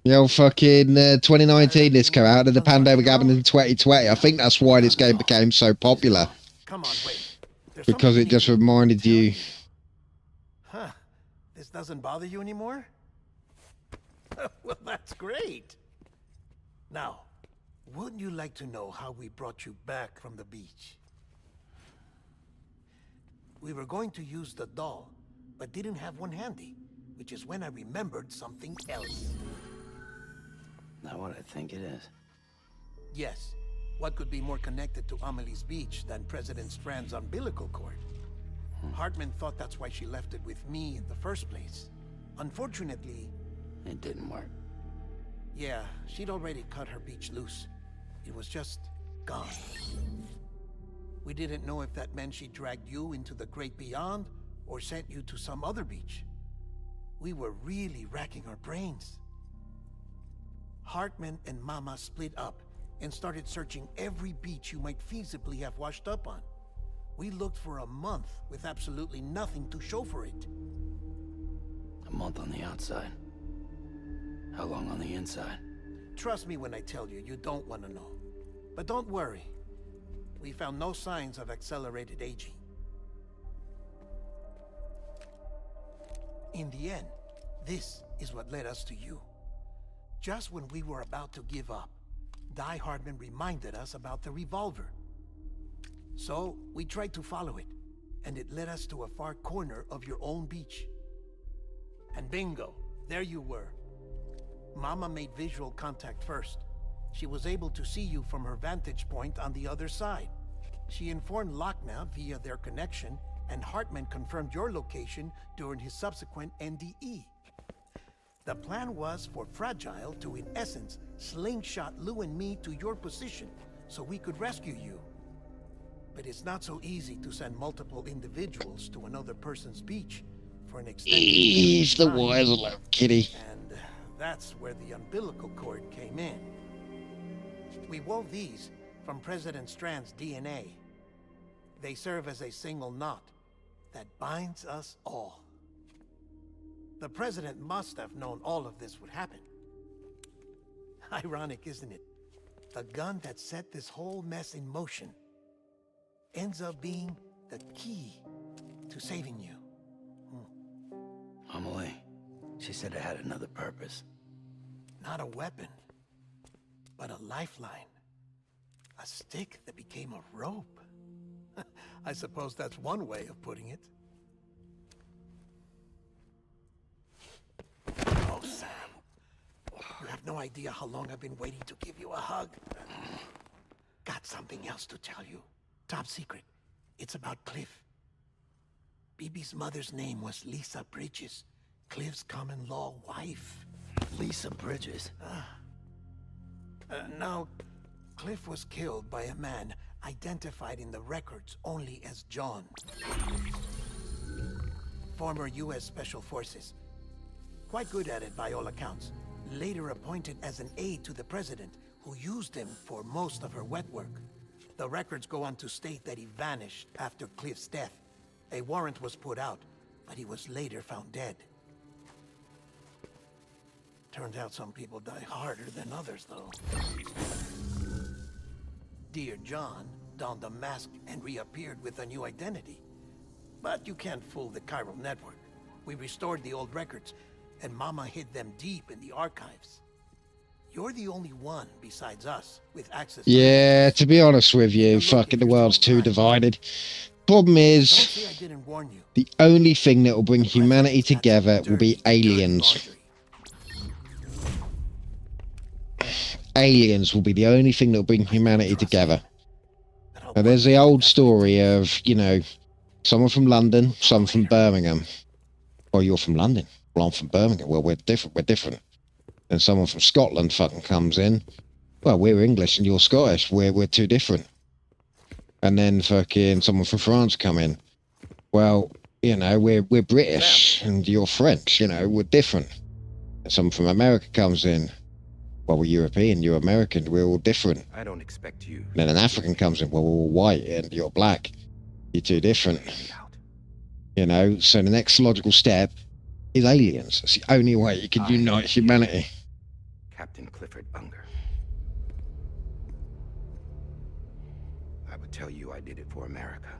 The old fucking 2019 this came out, and the pandemic happened in 2020. I think that's why this game became so popular. Come on, wait. There's Because something it just you need to reminded tell you. me. Huh. This doesn't bother you anymore? Well, that's great. Now, wouldn't you like to know how we brought you back from the beach? We were going to use the doll, but didn't have one handy, which is when I remembered something else. Not what I think it is. Yes. What could be more connected to Amelie's beach than President Strand's umbilical cord? Hartman thought that's why she left it with me in the first place. Unfortunately... It didn't work. Yeah, she'd already cut her beach loose. It was just gone. We didn't know if that meant she dragged you into the great beyond or sent you to some other beach. We were really racking our brains. Hartman and Mama split up and started searching every beach you might feasibly have washed up on. We looked for a month with absolutely nothing to show for it. A month on the outside. How long on the inside? Trust me when I tell you, you don't want to know. But don't worry. We found no signs of accelerated aging. In the end, this is what led us to you. Just when we were about to give up, Die Hardman reminded us about the revolver. So, we tried to follow it, and it led us to a far corner of your own beach. And bingo, there you were. Mama made visual contact first. She was able to see you from her vantage point on the other side. She informed Lochna via their connection, and Hartman confirmed your location during his subsequent NDE. The plan was for Fragile to, in essence, slingshot Lou and me to your position so we could rescue you. But it's not so easy to send multiple individuals to another person's beach for an extended Leave the period of time. wires alone, kitty. And that's where the umbilical cord came in. We wove these from President Strand's DNA. They serve as a single knot that binds us all. The president must have known all of this would happen. Ironic, isn't it? The gun that set this whole mess in motion ends up being the key to saving you. Amelie, she said it had another purpose. Not a weapon, but a lifeline. A stick that became a rope. I suppose that's one way of putting it. Oh, Sam. You have no idea how long I've been waiting to give you a hug. Got something else to tell you. Top secret. It's about Cliff. BB's mother's name was Lisa Bridges, Cliff's common-law wife. Lisa Bridges. Now, Cliff was killed by a man identified in the records only as John. Former U.S. Special Forces. Quite good at it by all accounts. Later appointed as an aide to the president, who used him for most of her wet work. The records go on to state that he vanished after Cliff's death. A warrant was put out, but he was later found dead. Turns out some people die harder than others, though. Dear John donned a mask and reappeared with a new identity. But you can't fool the chiral network. We restored the old records, and Mama hid them deep in the archives. You're the only one besides us with access. Yeah, to be honest with you, fucking the world's too divided. Problem Don't is, say I didn't warn you. the only thing that will bring humanity together will be aliens. Aliens will be the only thing that will bring humanity together. Now, there's the old story of, you know, someone from London, someone from Birmingham. Well, you're from London. Well, I'm from Birmingham. Well, we're different. We're different. Then someone from Scotland fucking comes in. Well, we're English and you're Scottish. We're too different. And then fucking someone from France come in. Well, you know, we're British and you're French. You know, we're different. And someone from America comes in. Well, we're European, you're American, we're all different. I don't expect you. And then an African comes in, well, we're all white and you're black. You're too different. You know, so the next logical step is aliens. That's the only way you can unite humanity. Captain Clifford Unger. I would tell you I did it for America.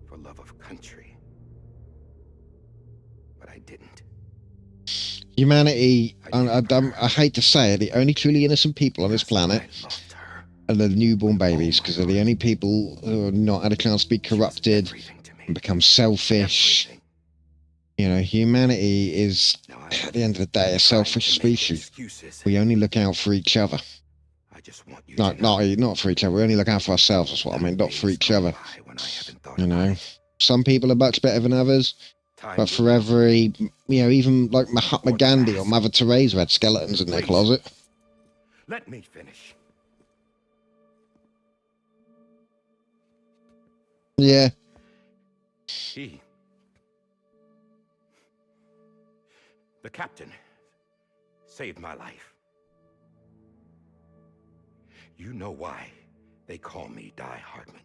For love of country. But I didn't. Humanity, I hate to say it, the only truly innocent people on this planet are the newborn babies, because they're the only people who have not had a chance to be corrupted and become selfish. You know, humanity is, at the end of the day, a selfish species. We only look out for each other. Not for each other, we only look out for ourselves, that's what I mean, not for each other. You know, some people are much better than others. But for every, you know, even like Mahatma Gandhi or Mother Teresa had skeletons in their closet. Let me finish. Yeah. The captain, saved my life. You know why they call me Die Hardman.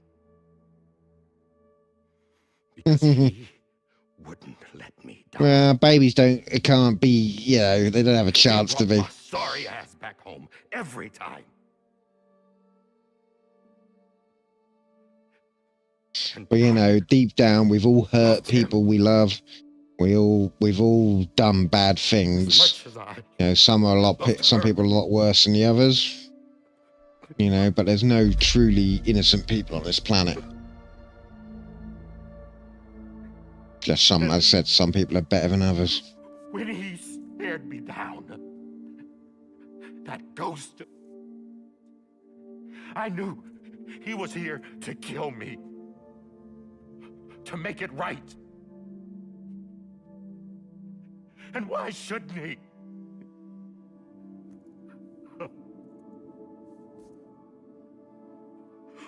Because he wouldn't let me die. Well, babies it can't be, you know, they don't have a chance to be. My sorry ass back home every time. But, you know, deep down, we've all hurt people we love. We've all done bad things. You know, some people are a lot worse than the others. You know, but there's no truly innocent people on this planet. Just some, as I said, some people are better than others. When he stared me down, that ghost, I knew he was here to kill me, to make it right. And why shouldn't he?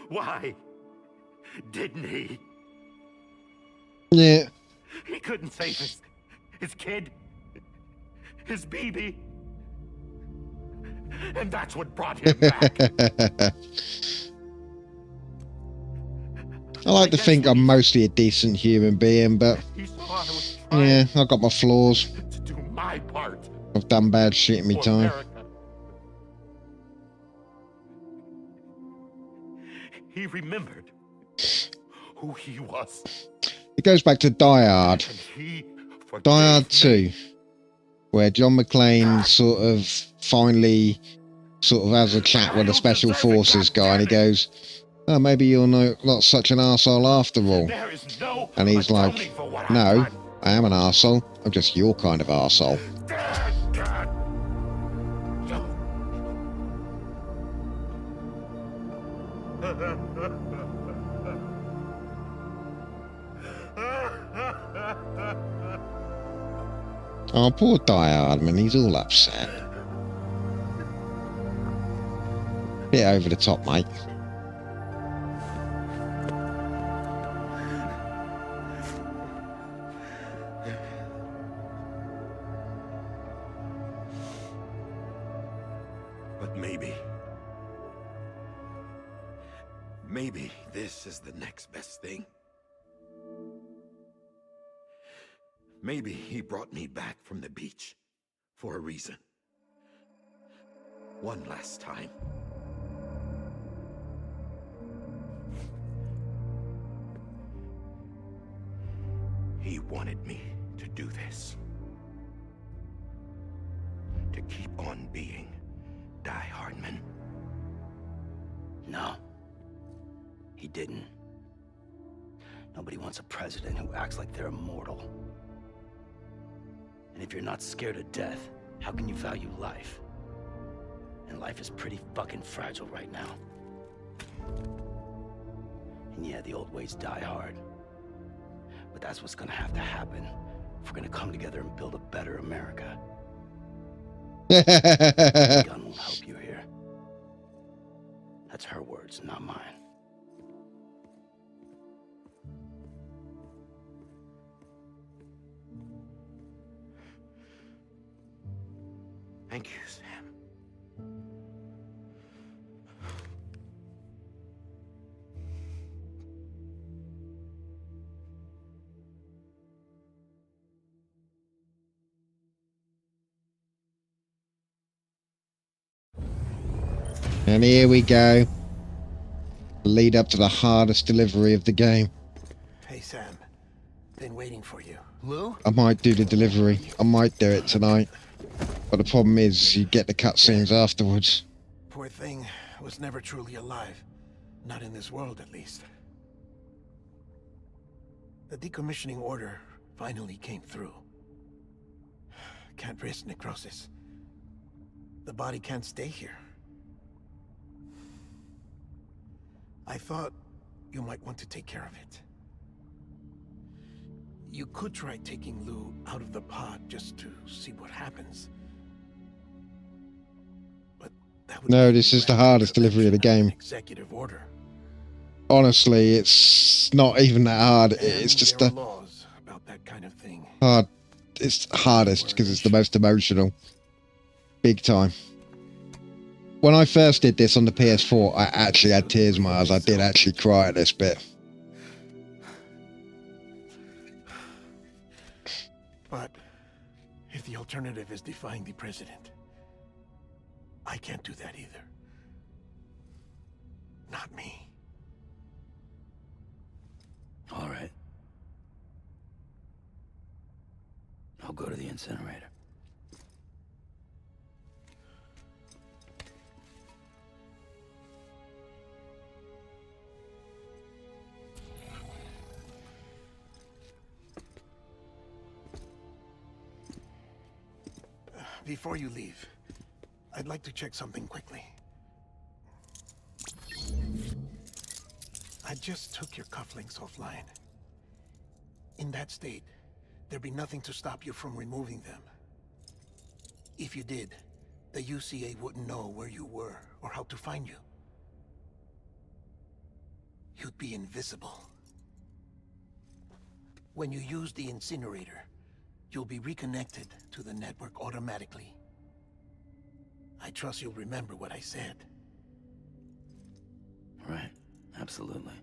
Why didn't he? Yeah. He couldn't save his kid, his baby. And that's what brought him back. I like to think I'm mostly a decent human being, but He saw I was yeah, trying I've got my flaws. to do my part I've done bad shit in me for time. America. He remembered who he was. It goes back to Die Hard. And he forgave Die Hard me. 2, where John McClane sort of finally sort of has a chat with a special forces guy, and he goes, "Oh, maybe you're not such an arsehole after all." There is no And he's like, atoning for what I've "No, done. I am an arsehole. I'm just your kind of arsehole." Oh, poor Die Hard, man. He's all upset. Bit over the top, mate. But maybe this is the next best thing. Maybe he brought me back from the beach for a reason. One last time. He wanted me to do this. To keep on being Die Hardman. No. He didn't. Nobody wants a president who acts like they're immortal. And if you're not scared of death, how can you value life? And life is pretty fucking fragile right now. And yeah, the old ways die hard. But that's what's gonna have to happen if we're gonna come together and build a better America. The gun won't help you here. That's her words, not mine. Thank you, Sam. And here we go. Lead up to the hardest delivery of the game. Hey, Sam. Been waiting for you. Lou? I might do the delivery. I might do it tonight. But the problem is, you get the cutscenes afterwards. Poor thing was never truly alive. Not in this world, at least. The decommissioning order finally came through. Can't risk necrosis. The body can't stay here. I thought you might want to take care of it. You could try taking Lou out of the pod just to see what happens. But that would No, this is the hardest delivery of the game. Executive order. Honestly, it's not even that hard. It's just there a are laws about that kind of thing. hard. It's hardest because it's the most emotional. Big time. When I first did this on the PS4, I actually had tears in my eyes. I did actually cry at this bit. But if the alternative is defying the president, I can't do that either. Not me. All right. I'll go to the incinerator. Before you leave, I'd like to check something quickly. I just took your cufflinks offline. In that state, there'd be nothing to stop you from removing them. If you did, the UCA wouldn't know where you were or how to find you. You'd be invisible. When you use the incinerator, you'll be reconnected to the network automatically. I trust you'll remember what I said. Right. Absolutely.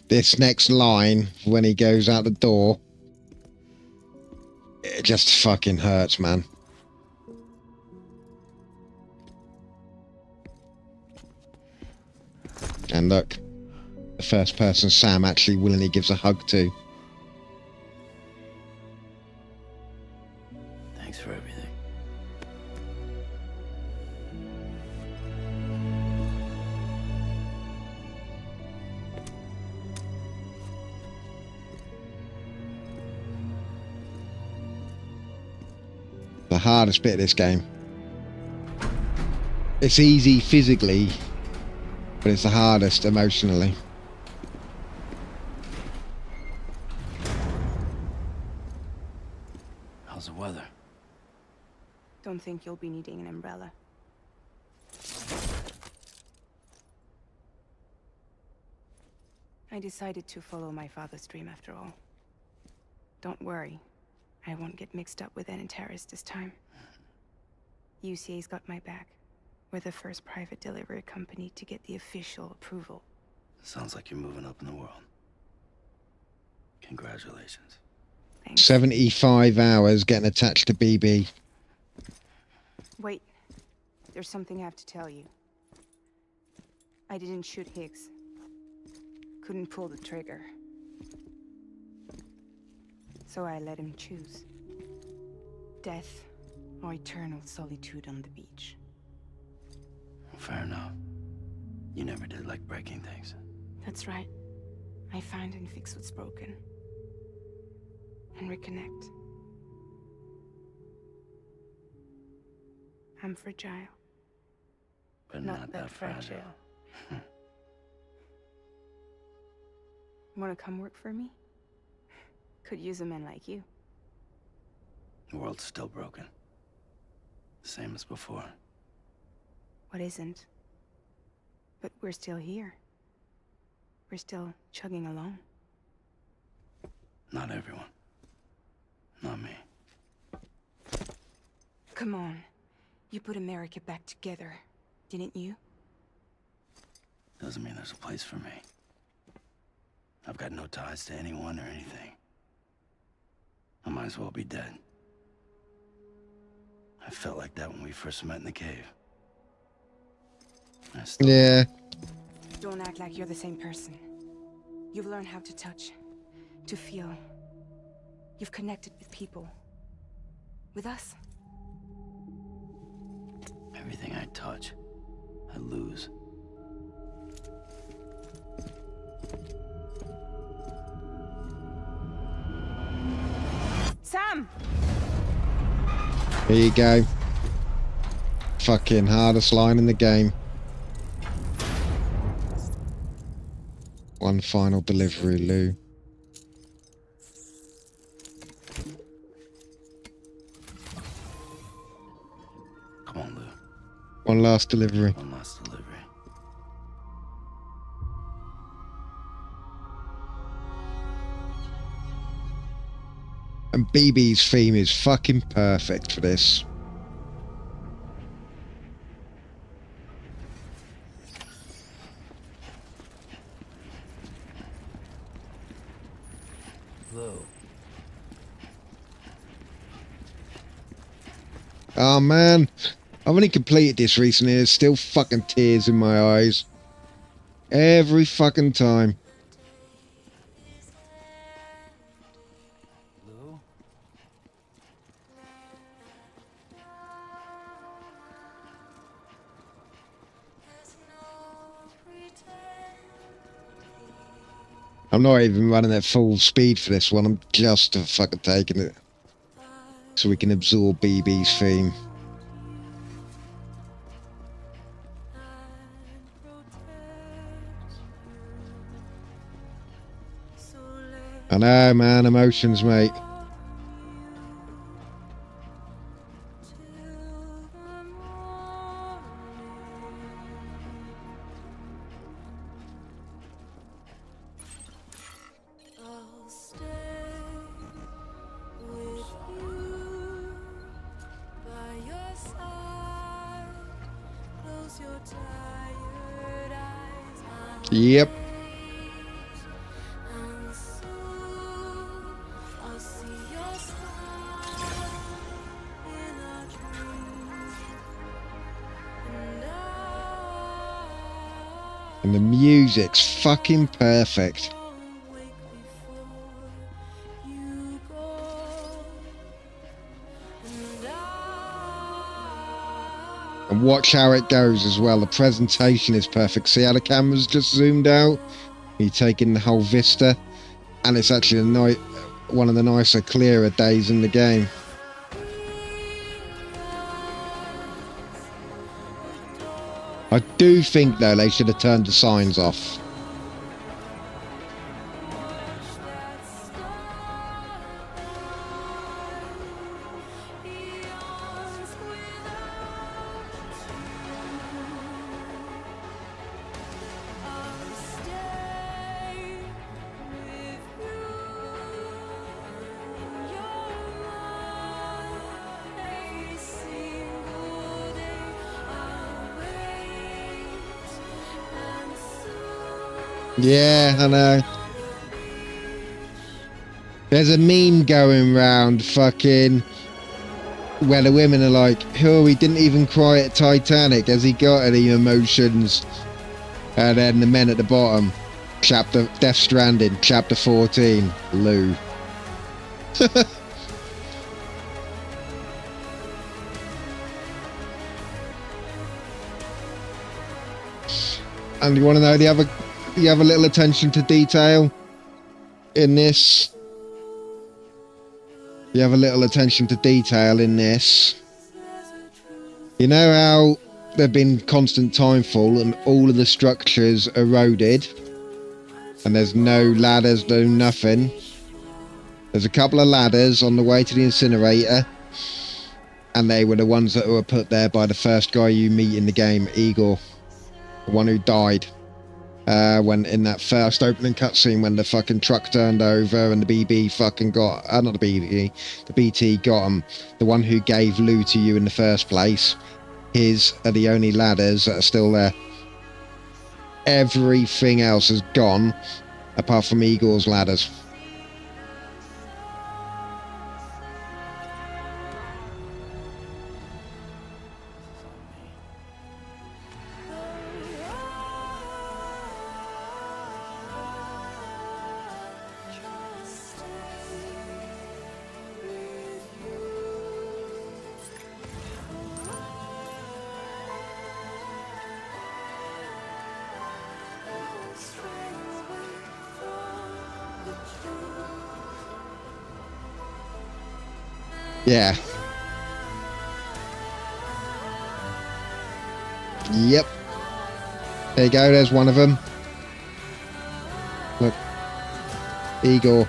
This next line, when he goes out the door, it just fucking hurts, man. And look, the first person Sam actually willingly gives a hug to. Thanks for everything. The hardest bit of this game. It's easy physically, but it's the hardest emotionally. How's the weather? Don't think you'll be needing an umbrella. I decided to follow my father's dream after all. Don't worry. I won't get mixed up with any terrorists this time. UCA's got my back. We're the first private delivery company to get the official approval. Sounds like you're moving up in the world. Congratulations. Thanks. 75 hours getting attached to BB. Wait. There's something I have to tell you. I didn't shoot Higgs. Couldn't pull the trigger. So I let him choose. Death or eternal solitude on the beach. Fair enough. You never did like breaking things. That's right. I find and fix what's broken. And reconnect. I'm fragile. But not that fragile. Wanna come work for me? Could use a man like you. The world's still broken. Same as before. What isn't? But we're still here. We're still chugging along. Not everyone. Not me. Come on. You put America back together, didn't you? Doesn't mean there's a place for me. I've got no ties to anyone or anything. I might as well be dead. I felt like that when we first met in the cave. I still Yeah. Don't act like you're the same person. You've learned how to touch, to feel. You've connected with people. With us. Everything I touch, I lose. Sam! Here you go. Fucking hardest line in the game. One final delivery, Lou. Come on, Lou. One last delivery. One last delivery. And BB's theme is fucking perfect for this. Lou. Oh man, I've only completed this recently. There's still fucking tears in my eyes. Every fucking time. Lou? I'm not even running at full speed for this one. I'm just fucking taking it. So we can absorb BB's theme. I know, man. Emotions, mate. Yep. And the music's fucking perfect. And watch how it goes as well. The presentation is perfect. See how the camera's just zoomed out? You're taking the whole vista. And it's actually one of the nicer, clearer days in the game. I do think, though, they should have turned the signs off. Yeah, I know. There's a meme going round fucking where the women are like, oh, he didn't even cry at Titanic. Has he got any emotions? And then the men at the bottom, Death Stranding, chapter 14, Lou. And you want to know the other little attention to detail in this? You have a little attention to detail in this. You know how there've been constant timefall and all of the structures eroded, and there's no ladders, no nothing. There's a couple of ladders on the way to the incinerator, and they were the ones that were put there by the first guy you meet in the game, Igor, the one who died. When in that first opening cutscene, when the fucking truck turned over and the BB fucking got, not the BB, the BT got him, the one who gave Lou to you in the first place, his are the only ladders that are still there. Everything else has gone, apart from Igor's ladders. Yeah. Yep. There you go, there's one of them. Look. Igor.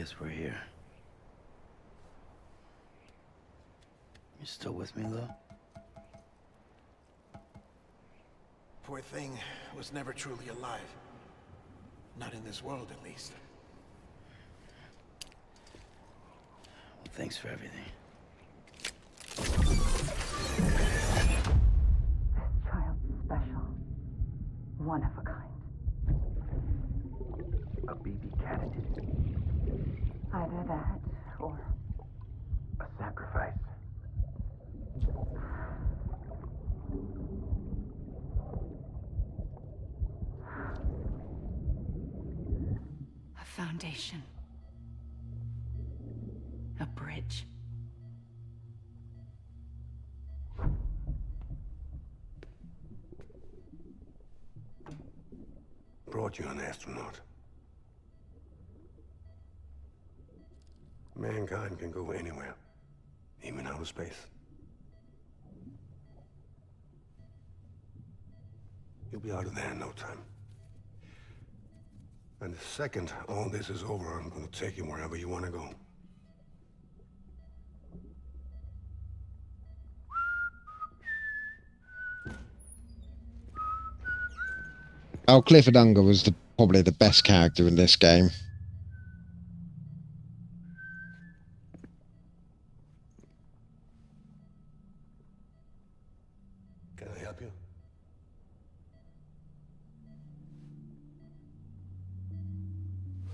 guess we're here. You still with me, though? Poor thing was never truly alive. Not in this world, at least. Well, thanks for everything. Child's special. One of a kind. A BB candidate. Either that, or A sacrifice. a foundation. A bridge. Brought you an astronaut. Mankind can go anywhere, even outer space. You'll be out of there in no time. And the second all this is over, I'm gonna take you wherever you want to go. Oh, Clifford Unger was probably the best character in this game. Can I help you?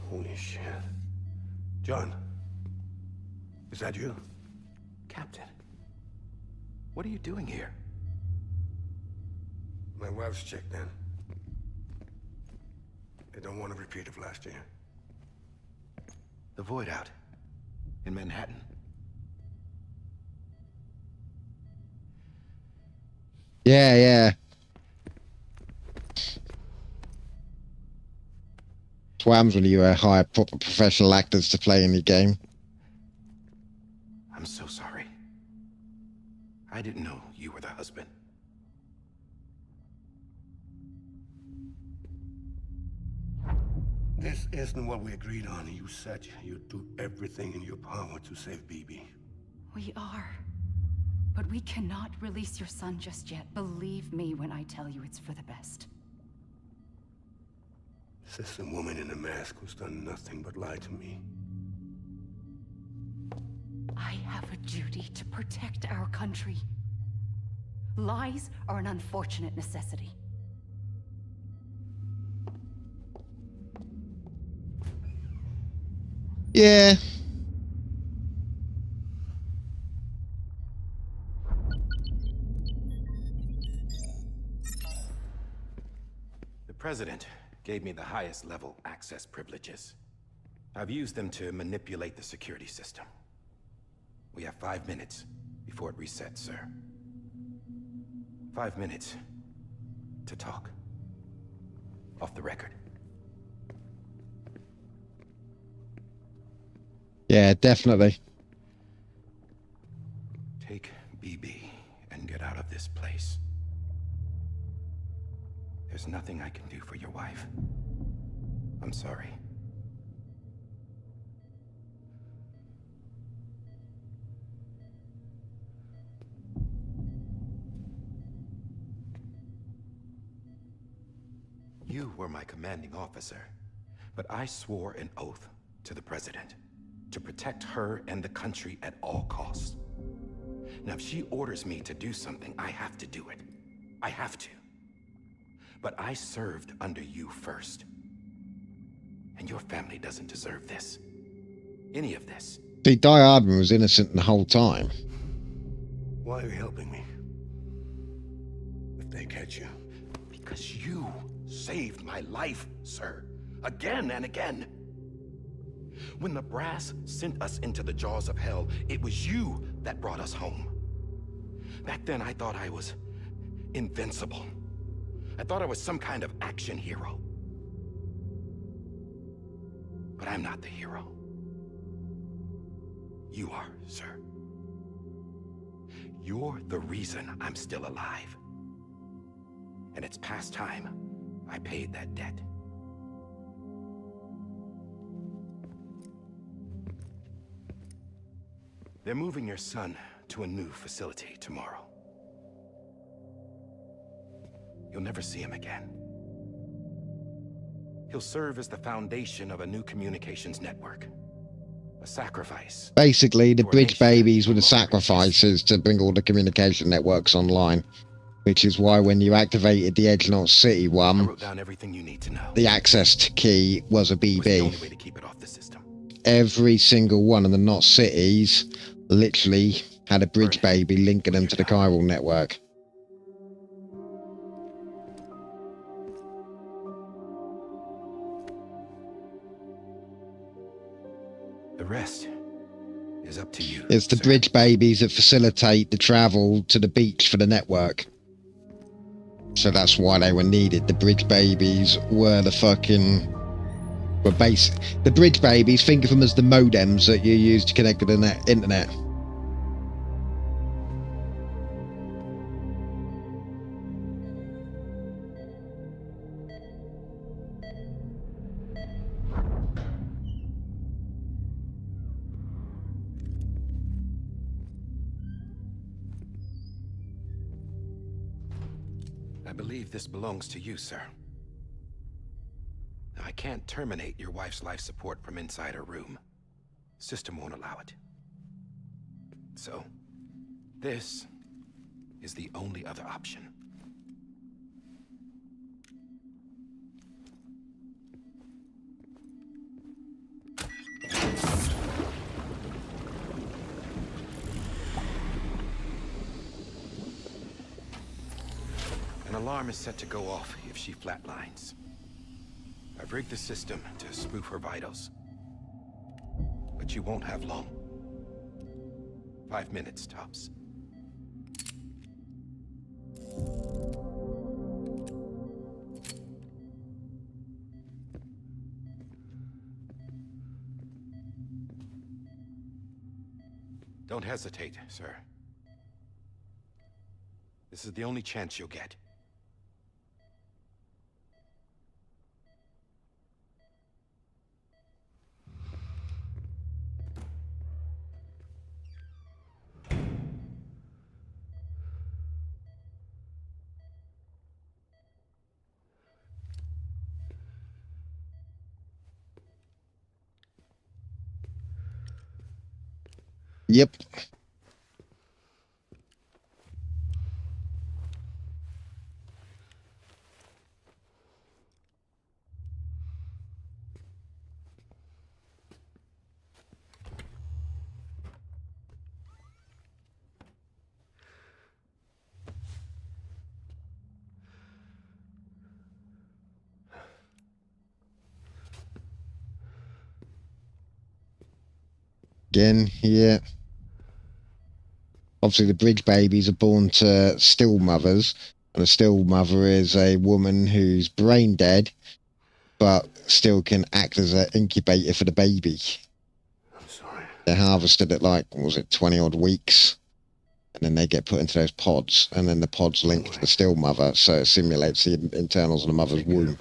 Holy shit. John, is that you? Captain, what are you doing here? My wife's checked in. They don't want a repeat of last year. The Void out in Manhattan. Yeah, yeah. It's what happens when you hire proper professional actors to play in your game. I'm so sorry. I didn't know you were the husband. This isn't what we agreed on. You said you'd do everything in your power to save BB. We are. But we cannot release your son just yet. Believe me when I tell you it's for the best. This is a woman in a mask who's done nothing but lie to me. I have a duty to protect our country. Lies are an unfortunate necessity. Yeah. The President gave me the highest level access privileges. I've used them to manipulate the security system. We have 5 minutes before it resets, sir. 5 minutes to talk. Off the record. Yeah, definitely. Take BB and get out of this place. There's nothing I can do for your wife. I'm sorry. You were my commanding officer, but I swore an oath to the President to protect her and the country at all costs. Now, if she orders me to do something, I have to do it. I have to. But I served under you first. And your family doesn't deserve this. Any of this. See, Die Hardman was innocent the whole time. Why are you helping me? If they catch you. Because you saved my life, sir. Again and again. When the brass sent us into the jaws of hell, it was you that brought us home. Back then, I thought I was invincible. I thought I was some kind of action hero. But I'm not the hero. You are, sir. You're the reason I'm still alive. And it's past time I paid that debt. They're moving your son to a new facility tomorrow. You'll never see him again. He'll serve as the foundation of a new communications network. A sacrifice. Basically, the for a bridge nation babies were the no longer sacrifices to bring all the communication networks online. Which is why when you activated the Edgenot City I one, wrote down everything you need to know. the access key was a It was the BB. only way to keep it off the system. Every single one of the Knot cities literally had a bridge baby linking them to the chiral network. The rest is up to you. It's the sir. bridge babies that facilitate the travel to the beach for the network. So that's why they were needed. The bridge babies were the the bridge babies, think of them as the modems that you use to connect to the internet. I believe this belongs to you, sir. I can't terminate your wife's life support from inside her room. System won't allow it. So, this is the only other option. An alarm is set to go off if she flatlines. I've rigged the system to spoof her vitals. But you won't have long. 5 minutes, tops. Don't hesitate, sir. This is the only chance you'll get. Yep. Again, here. Obviously, the bridge babies are born to still mothers, and a still mother is a woman who's brain dead, but still can act as an incubator for the baby. I'm sorry. They're harvested at like, what was it, 20 odd weeks, and then they get put into those pods, and then the pods link to the still mother, so it simulates the internals of the mother's womb.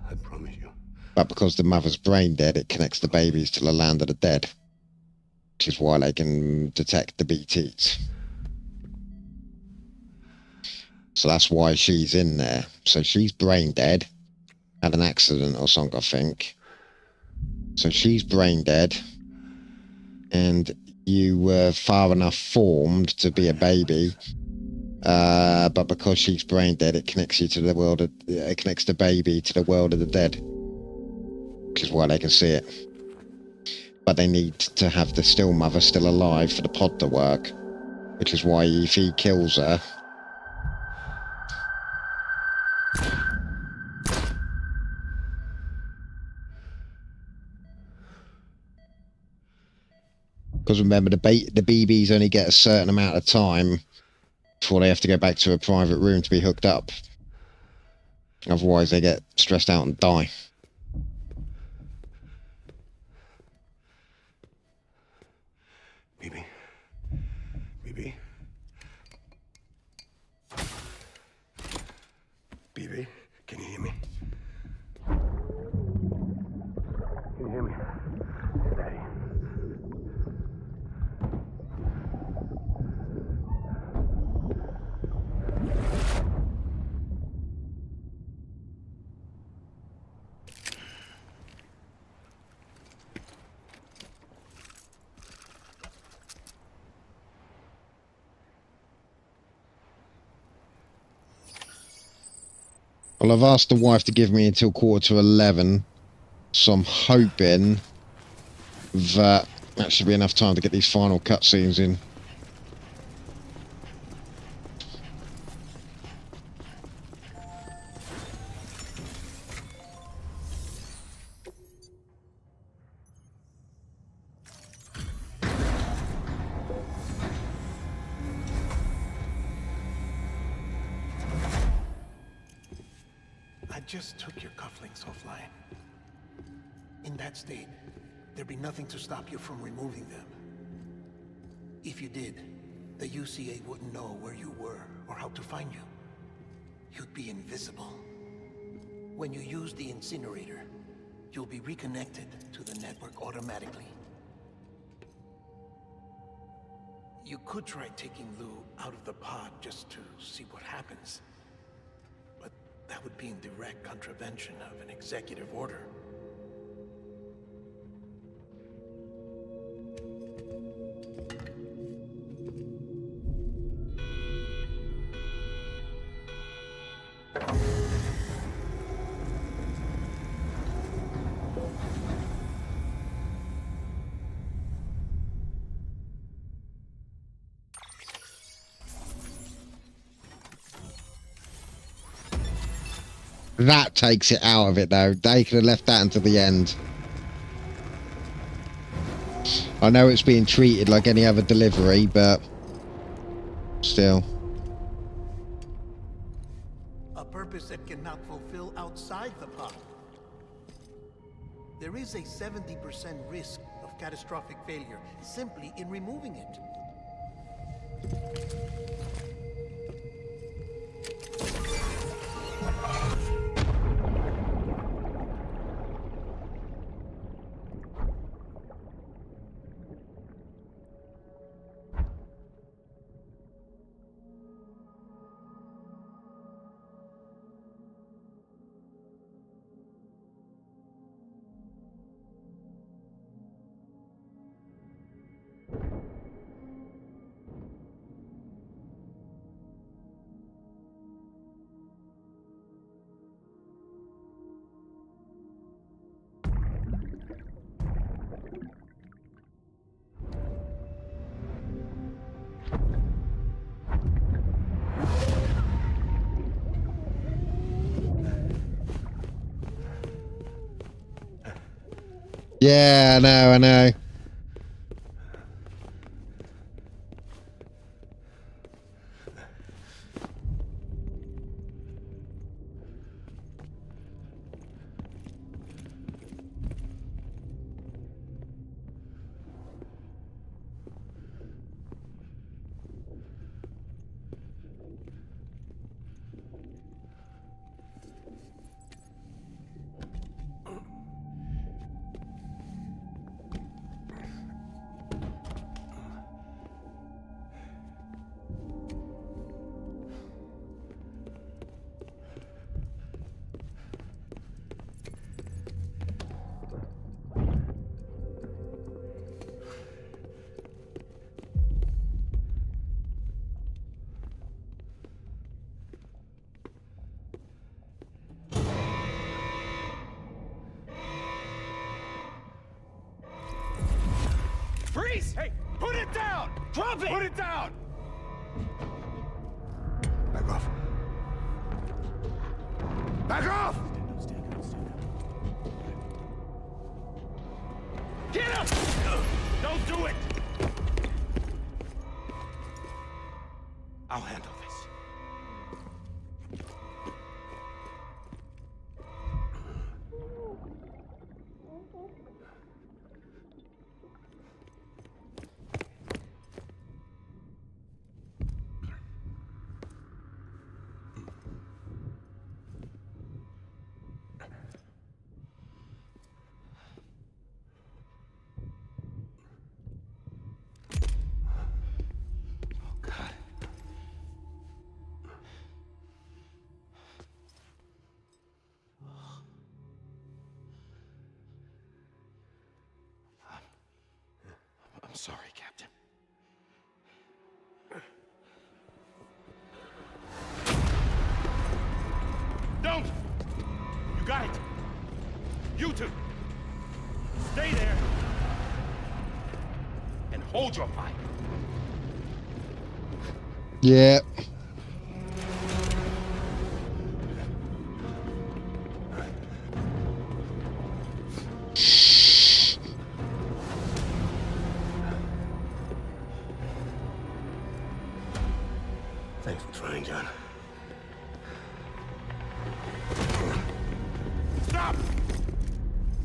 I promise you. But because the mother's brain dead, it connects the babies to the land of the dead, which is why they can detect the BTs. So that's why she's in there. So she's brain dead, had an accident or something, I think. So she's brain dead, and you were far enough formed to be a baby, but because she's brain dead, it connects you to the world of, it connects the baby to the world of the dead, which is why they can see it. But they need to have the still mother still alive for the pod to work, which is why if he kills her, because remember the BBs only get a certain amount of time before they have to go back to a private room to be hooked up. Otherwise they get stressed out and die. BB. BB. BB, can you hear me? Can you hear me? Daddy. Well, I've asked the wife to give me until 11:15, so I'm hoping that should be enough time to get these final cutscenes in. I just took your cufflinks offline. In that state, there'd be nothing to stop you from removing them. If you did, the UCA wouldn't know where you were or how to find you. You'd be invisible. When you use the incinerator, you'll be reconnected to the network automatically. You could try taking Lou out of the pod just to see what happens. But that would be in direct contravention of an executive order. That takes it out of it, though. They could have left that until the end. I know it's being treated like any other delivery, but still. A purpose that cannot fulfill outside the pod. There is a 70% risk of catastrophic failure simply in removing it. Yeah, I know. Freeze! Hey, put it down! Drop it! Put it down! Back off. Back off! Get up! Don't do it! I'll handle this. right. You two, stay there and hold your fire. Yeah. Thanks for trying, John. Stop!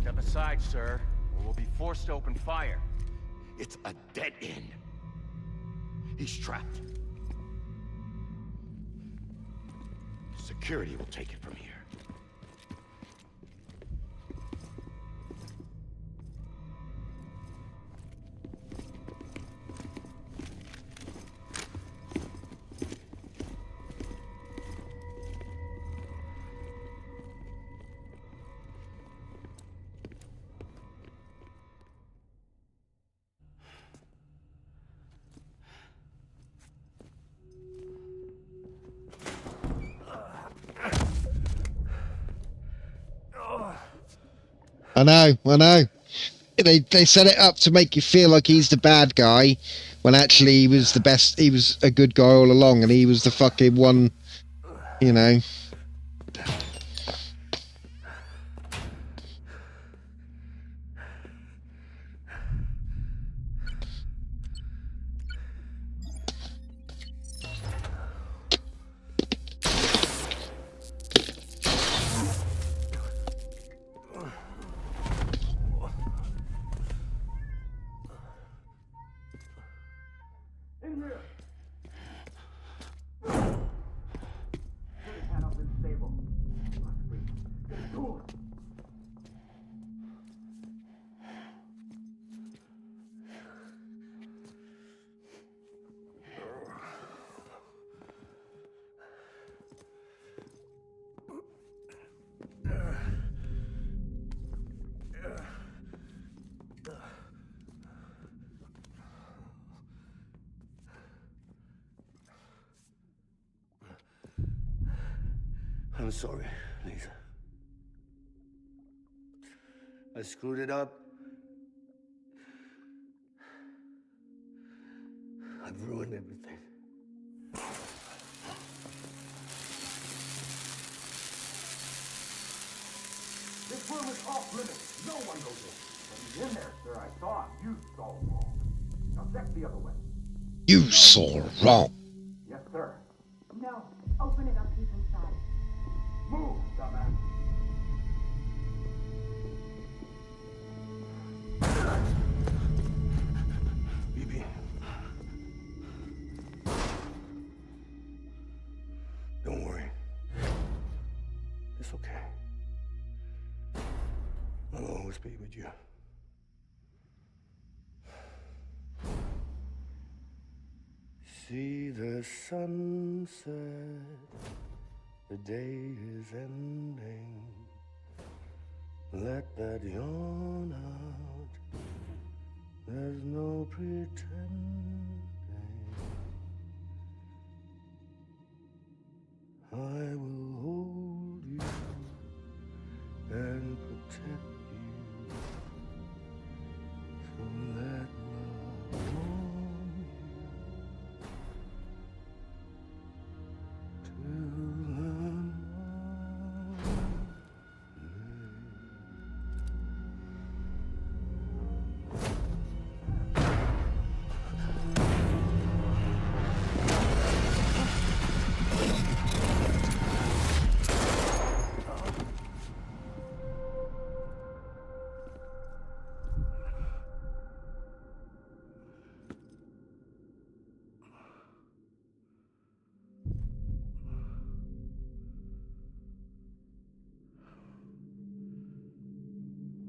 Step aside, sir, or we'll be forced to open fire. It's a dead end. He's trapped. Security will take it from here. I know. They set it up to make you feel like he's the bad guy, when actually he was the best. He was a good guy all along, and he was the fucking one, you know. I'm sorry, Lisa. I screwed it up. I've ruined everything. This room is off limits. No one goes in. But he's in there, sir. I saw him. You saw him wrong. Now check the other way. You saw wrong. Yes, sir. No. Open it up. He's inside. Move, dumbass. BB. Don't worry. It's okay. I'll always be with you. See the sunset, the day is ending. Let that yawn out, there's no pretending. I will hold you and protect you. So let love warm you till the morning.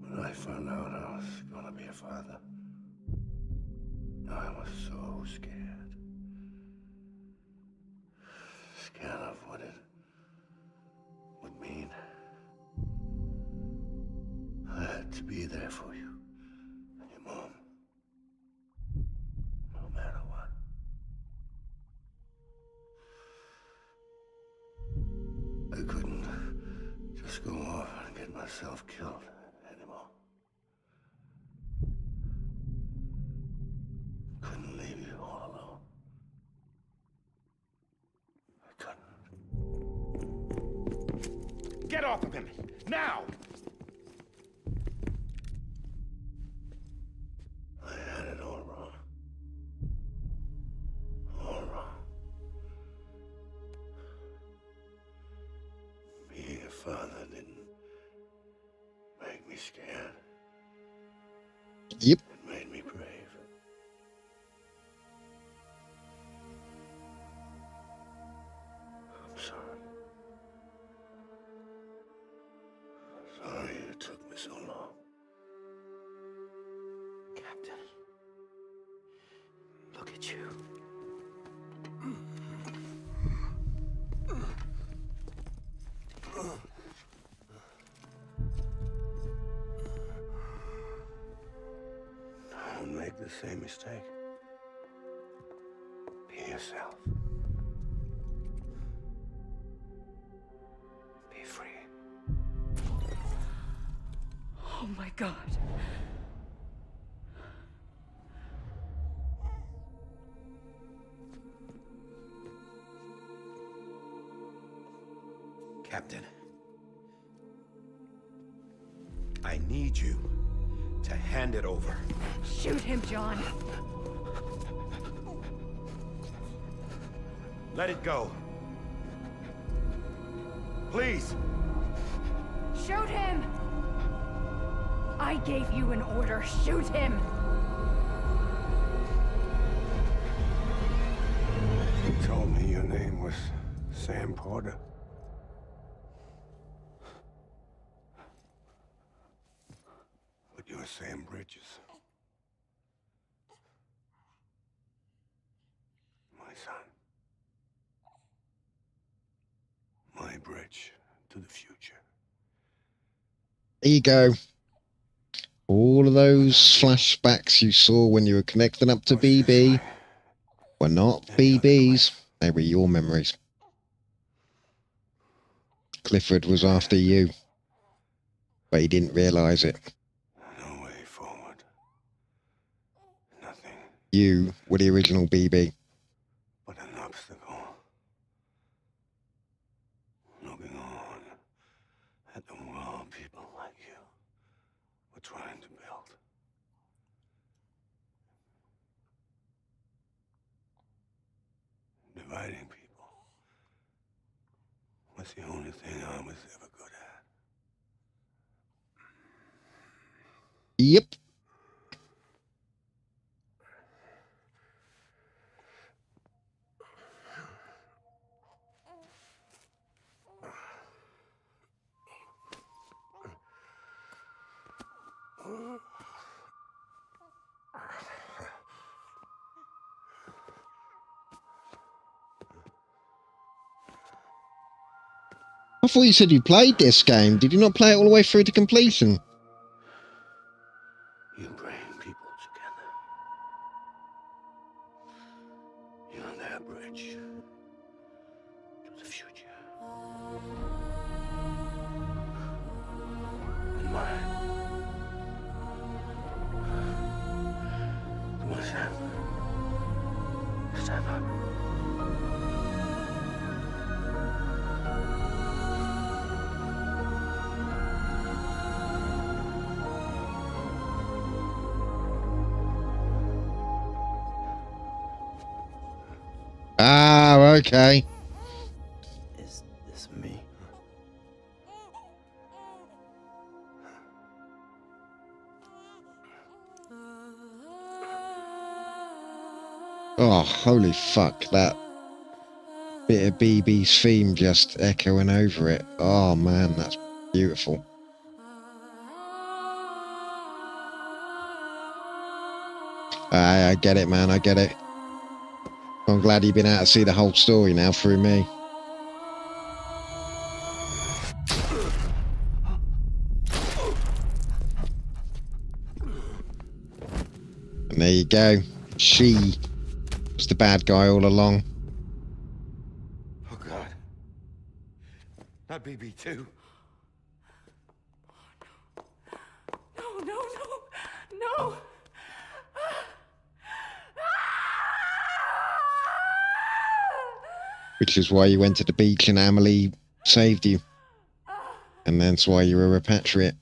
When I found out I was gonna be a father, I was so scared. Scared of what it would mean. I had to be there for you and your mom, no matter what. I couldn't just go off and get myself killed anymore. Couldn't leave you all alone. I couldn't. Get off of him! Now! I had it all wrong. All wrong. Being a father didn't make me scared. Yep. It made me brave. I'm sorry. Sorry it took me so long. Captain, look at you. Don't make the same mistake. Be yourself. Be free. Oh my God. Captain, I need you to hand it over. Shoot him, John. Let it go. Please. Shoot him! I gave you an order. Shoot him! You told me your name was Sam Porter. But you're Sam Bridges. My son. My bridge to the future. There you go. All of those flashbacks you saw when you were connecting up to BB were not BB's. They were your memories. Clifford was after you, but he didn't realize it. No way forward. Nothing You were the original BB. but an obstacle. Looking on at the world people like you were trying to build. Dividing people was the only thing I was ever good at. Yep. I thought you said you played this game. Did you not play it all the way through to completion? You bring people together. You're their bridge to the future. And mine. Come on, Sam. Stand up. Ah, okay. Is this me? Oh, holy fuck. That bit of BB's theme just echoing over it. Oh, man, that's beautiful. I get it, man. I get it. I'm glad you've been able to see the whole story now through me. And there you go. She was the bad guy all along. Oh, God. Not BB2. No! Which is why you went to the beach and Amelie saved you. And that's why you're a repatriate.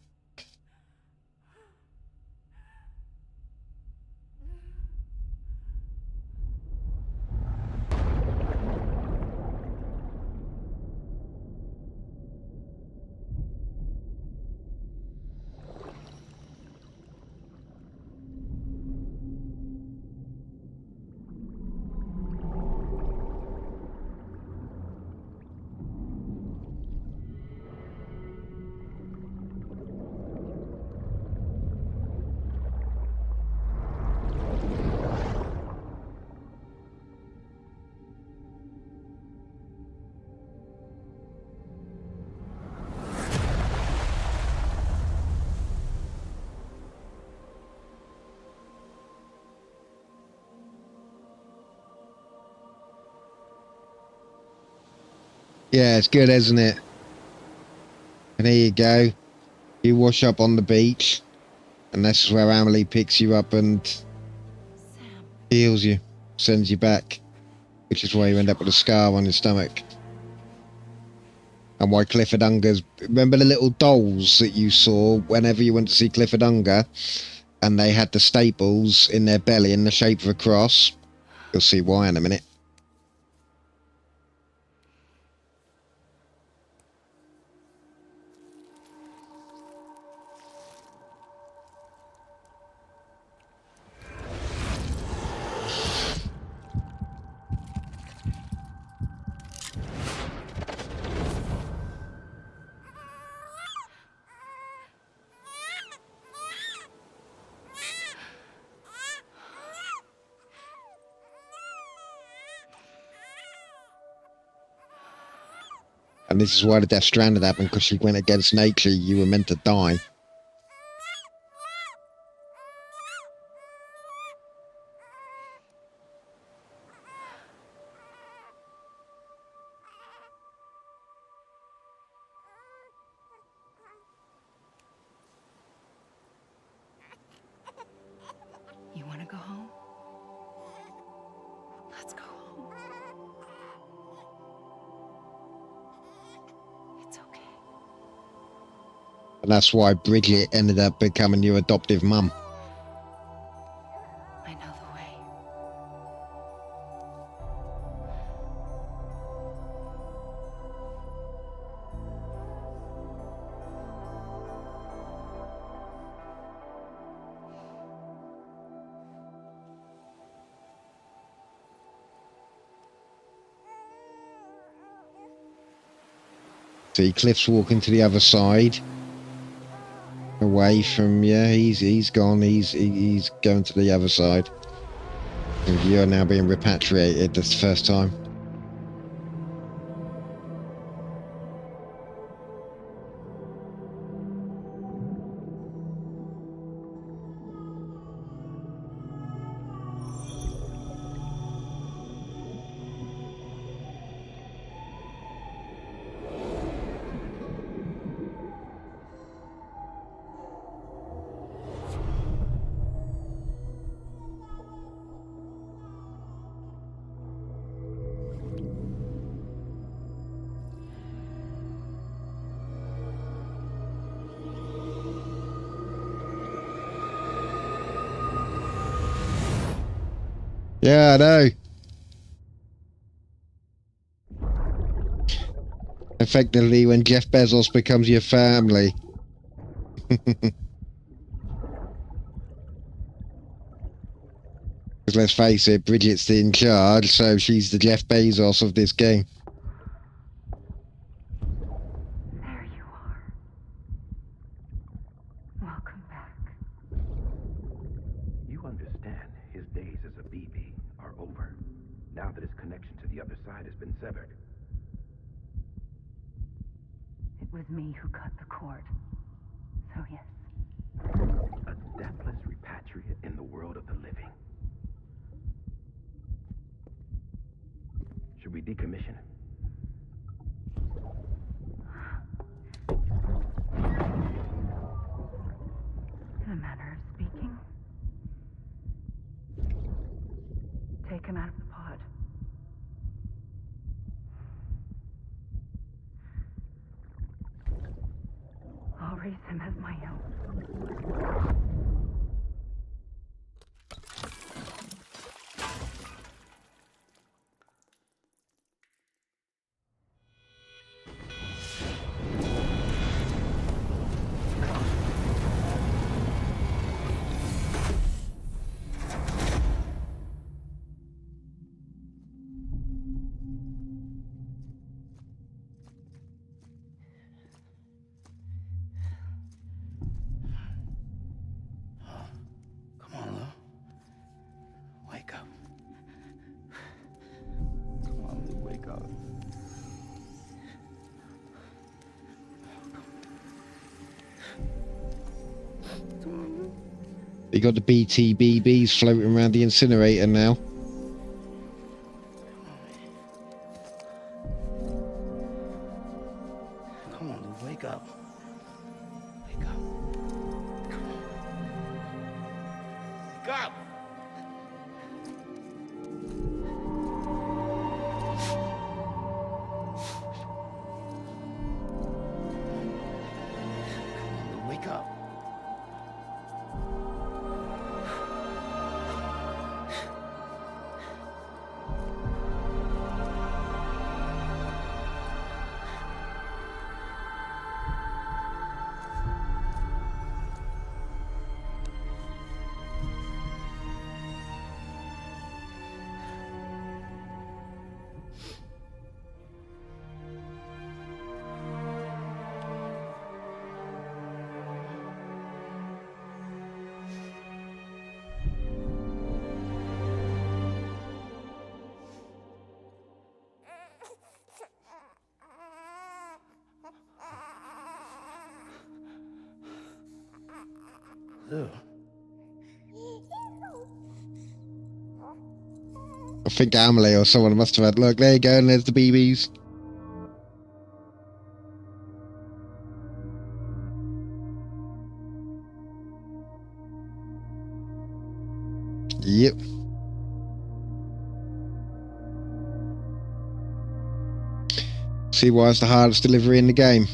Yeah, it's good, isn't it? And here you go. You wash up on the beach. And this is where Amelie picks you up and heals you. Sends you back. Which is why you end up with a scar on your stomach. And why Clifford Unger's... Remember the little dolls that you saw whenever you went to see Clifford Unger? And they had the staples in their belly in the shape of a cross? You'll see why in a minute. And this is why the Death Stranded happened, because she went against nature. You were meant to die. You want to go home? Let's go home. It's okay. And that's why Bridget ended up becoming your adoptive mum. I know the way. See, Cliff's walking to the other side. Away from, yeah, he's gone. He's going to the other side. And you're now being repatriated. That's the first time. Yeah, I know. Effectively, when Jeff Bezos becomes your family. Because let's face it, Bridget's in charge, so she's the Jeff Bezos of this game. There you are. Welcome back. You understand his days as a BB are over, now that his connection to the other side has been severed. It was me who cut the cord. So yes. A deathless repatriate in the world of the living. Should we decommission it? In a manner of speaking. him out of the pod. I'll raise him as my own. Come on, Lou. Wake up. Come on, Lou, wake up. You got the BTBBs floating around the incinerator now. Come on, Lou, wake up. Wake up. Come on. Wake up! Come on, Lou, wake up. Lou. I think Amelie or someone must have had, look, there you go, and there's the BBs. Yep. See why it's the hardest delivery in the game.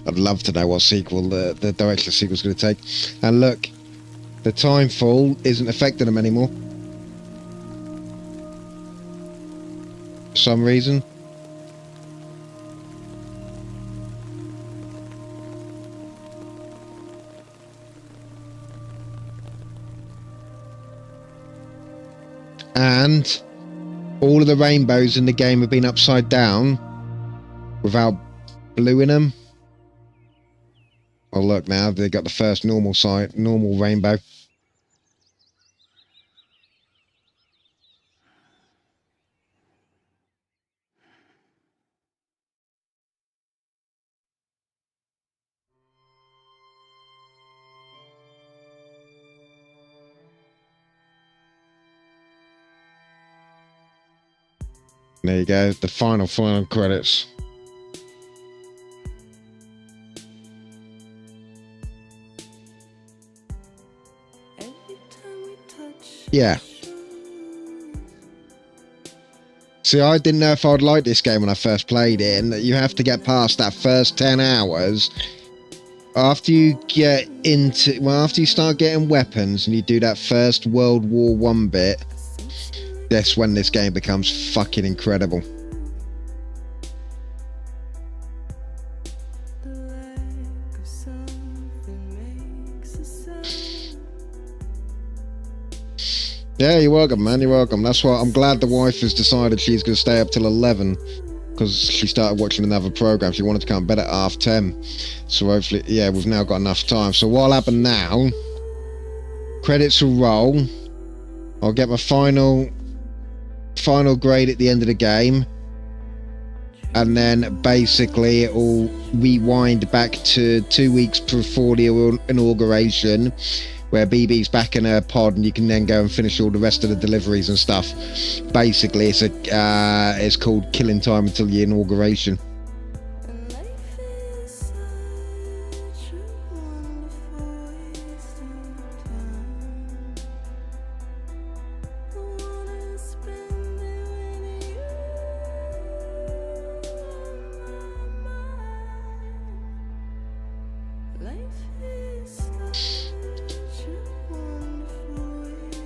I'd love to know what sequel the director's sequel's going to take. And look, the time fall isn't affecting them anymore. For some reason. And all of the rainbows in the game have been upside down without blue in them. Oh look, now they've got the first normal rainbow. There you go, the final credits. Yeah. See, I didn't know if I'd like this game when I first played it, and that you have to get past that first 10 hours. After you get into, well, after you start getting weapons and you do that first World War I bit, that's when this game becomes fucking incredible. Yeah, you're welcome, man. You're welcome. That's why I'm glad the wife has decided she's going to stay up till 11, because she started watching another program. She wanted to come to bed at 10:30. So hopefully, yeah, we've now got enough time. So what'll happen now? Credits will roll. I'll get my final grade at the end of the game, and then basically it will rewind back to 2 weeks before the inauguration, where BB's back in her pod and you can then go and finish all the rest of the deliveries and stuff. Basically, it's called Killing Time Until the Inauguration.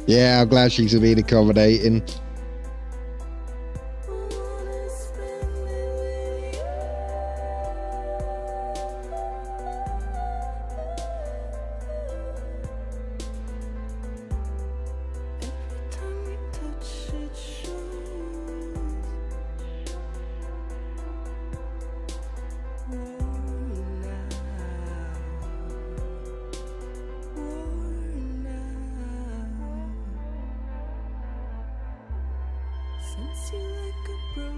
Yeah, I'm glad she's been accommodating.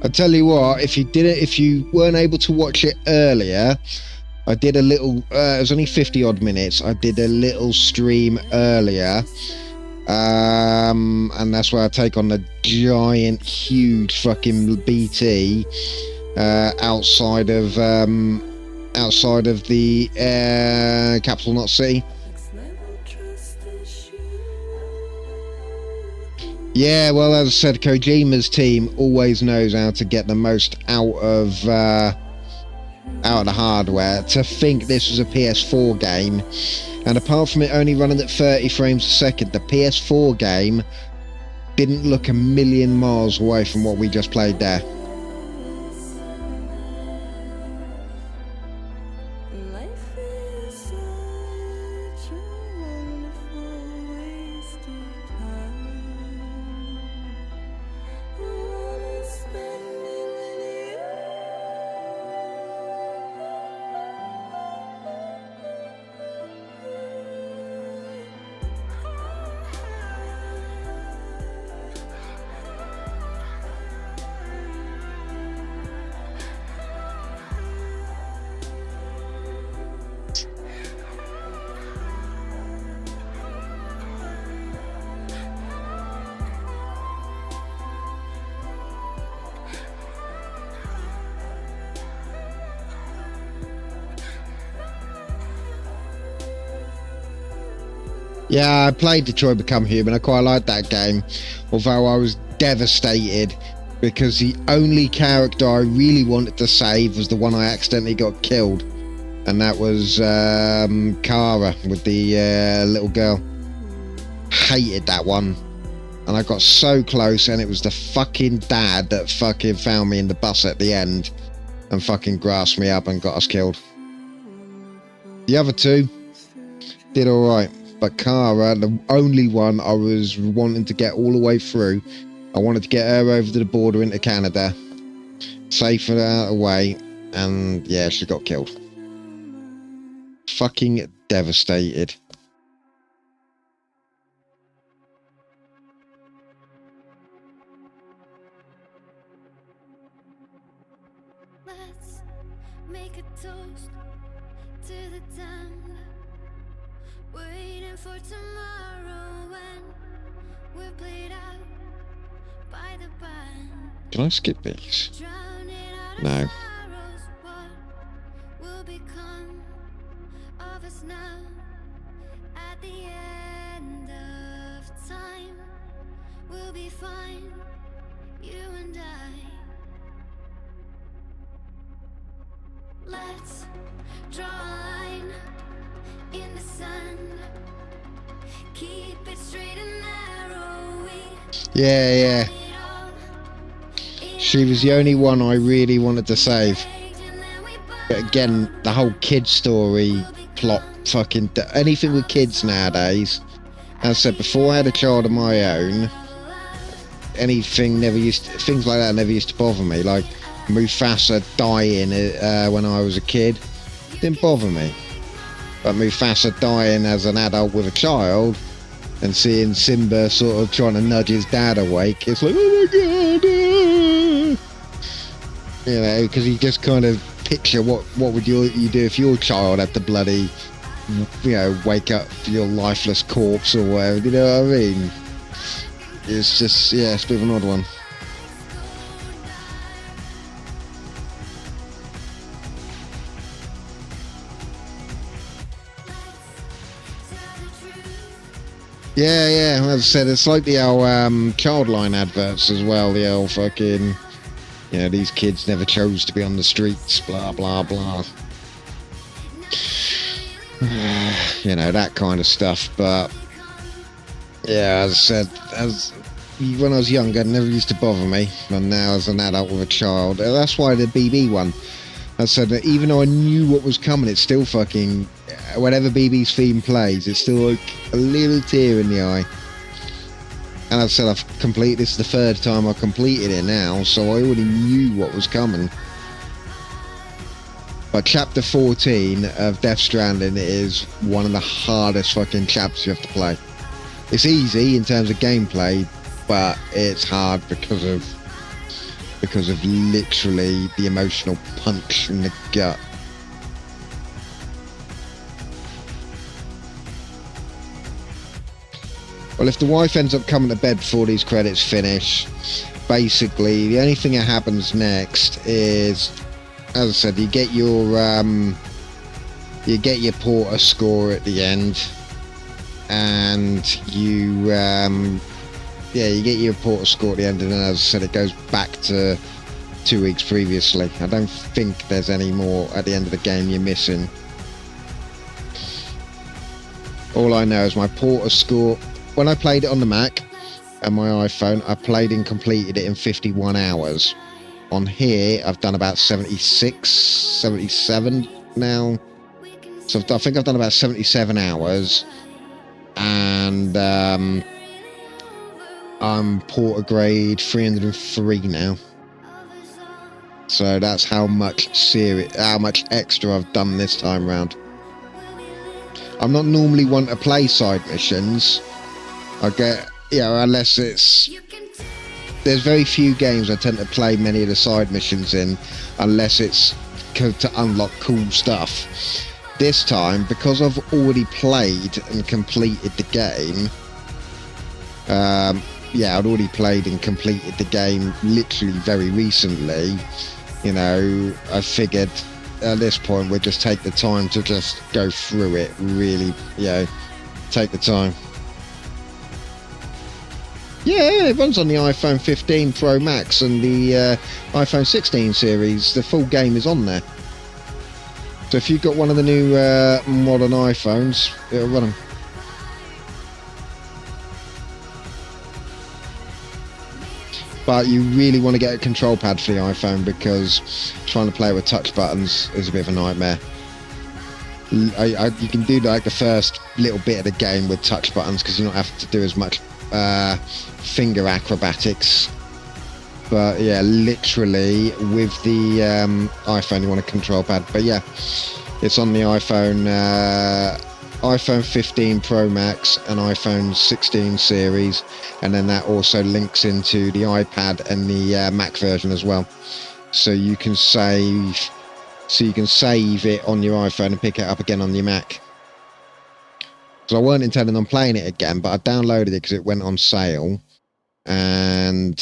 I tell you what, if you weren't able to watch it earlier, I did a little. It was only 50 odd minutes. I did a little stream earlier, and that's where I take on the giant, huge fucking BT outside of the capital, not city. Yeah, well, as I said, Kojima's team always knows how to get the most out of the hardware. To think this was a PS4 game, and apart from it only running at 30 frames a second, the PS4 game didn't look a million miles away from what we just played there. Yeah, I played Detroit Become Human. I quite liked that game, although I was devastated because the only character I really wanted to save was the one I accidentally got killed, and that was Kara with the little girl. Hated that one, and I got so close, and it was the fucking dad that fucking found me in the bus at the end and fucking grasped me up and got us killed. The other two did alright, but Kara, the only one I was wanting to get all the way through. I wanted to get her over to the border into Canada, safe her out of the way, and yeah, she got killed. Fucking devastated. Let's make a toast to the damned, waiting for tomorrow when we're played out by the band. Can I skip these? Drowning out No. our sorrows, what will become of us now at the end of time? We'll be fine, you and I. Let's draw a line in the sand, keep it straight and narrow. Yeah. She was the only one I really wanted to save. But again, the whole kid story plot, fucking anything with kids nowadays. As I said before, I had a child of my own. Things like that never used to bother me. Like Mufasa dying when I was a kid didn't bother me. But Mufasa dying as an adult with a child and seeing Simba sort of trying to nudge his dad awake, it's like, oh my god, you know, because you just kind of picture what would you do if your child had to bloody you know, wake up your lifeless corpse or whatever. You know what I mean? It's just, yeah, it's a bit of an odd one. Yeah, yeah, as I said, it's like the old Childline adverts as well, the old fucking, you know, these kids never chose to be on the streets, blah, blah, blah. You know, that kind of stuff, but, yeah, as I said, when I was younger, it never used to bother me, and now as an adult with a child, that's why the BB one, I said that even though I knew what was coming, it's still fucking, whenever BB's theme plays, it's still like a little tear in the eye. And I said I've completed, this is the third time I've completed it now, so I already knew what was coming. But chapter 14 of Death Stranding is one of the hardest fucking chapters you have to play. It's easy in terms of gameplay, but it's hard because of literally the emotional punch in the gut. Well, if the wife ends up coming to bed before these credits finish, basically the only thing that happens next is, as I said, you get your Porter score at the end, and you get your Porter score at the end, and then, as I said, it goes back to 2 weeks previously. I don't think there's any more at the end of the game you're missing. All I know is my Porter score, when I played it on the Mac and my iPhone, I played and completed it in 51 hours. On here, I've done about 76, 77 now. So I think I've done about 77 hours. And I'm Porter grade 303 now. So that's how much extra I've done this time round. I'm not normally one to play side missions. I get, you know, unless it's, there's very few games I tend to play many of the side missions in, unless it's to unlock cool stuff. This time, because I've already played and completed the game, yeah, I'd already played and completed the game literally very recently. You know, I figured at this point we'd just take the time to just go through it, really, you know, take the time. Yeah, it runs on the iPhone 15 Pro Max and the iPhone 16 series. The full game is on there. So if you've got one of the new modern iPhones, it'll run them. But you really want to get a control pad for the iPhone, because trying to play with touch buttons is a bit of a nightmare. You can do like the first little bit of the game with touch buttons, because you don't have to do as much finger acrobatics. But yeah, literally with the iPhone you want a control pad. But yeah, it's on the iPhone 15 Pro Max and iPhone 16 series, and then that also links into the iPad and the Mac version as well. So you can save it on your iPhone and pick it up again on your Mac. So I weren't intending on playing it again, but I downloaded it because it went on sale, and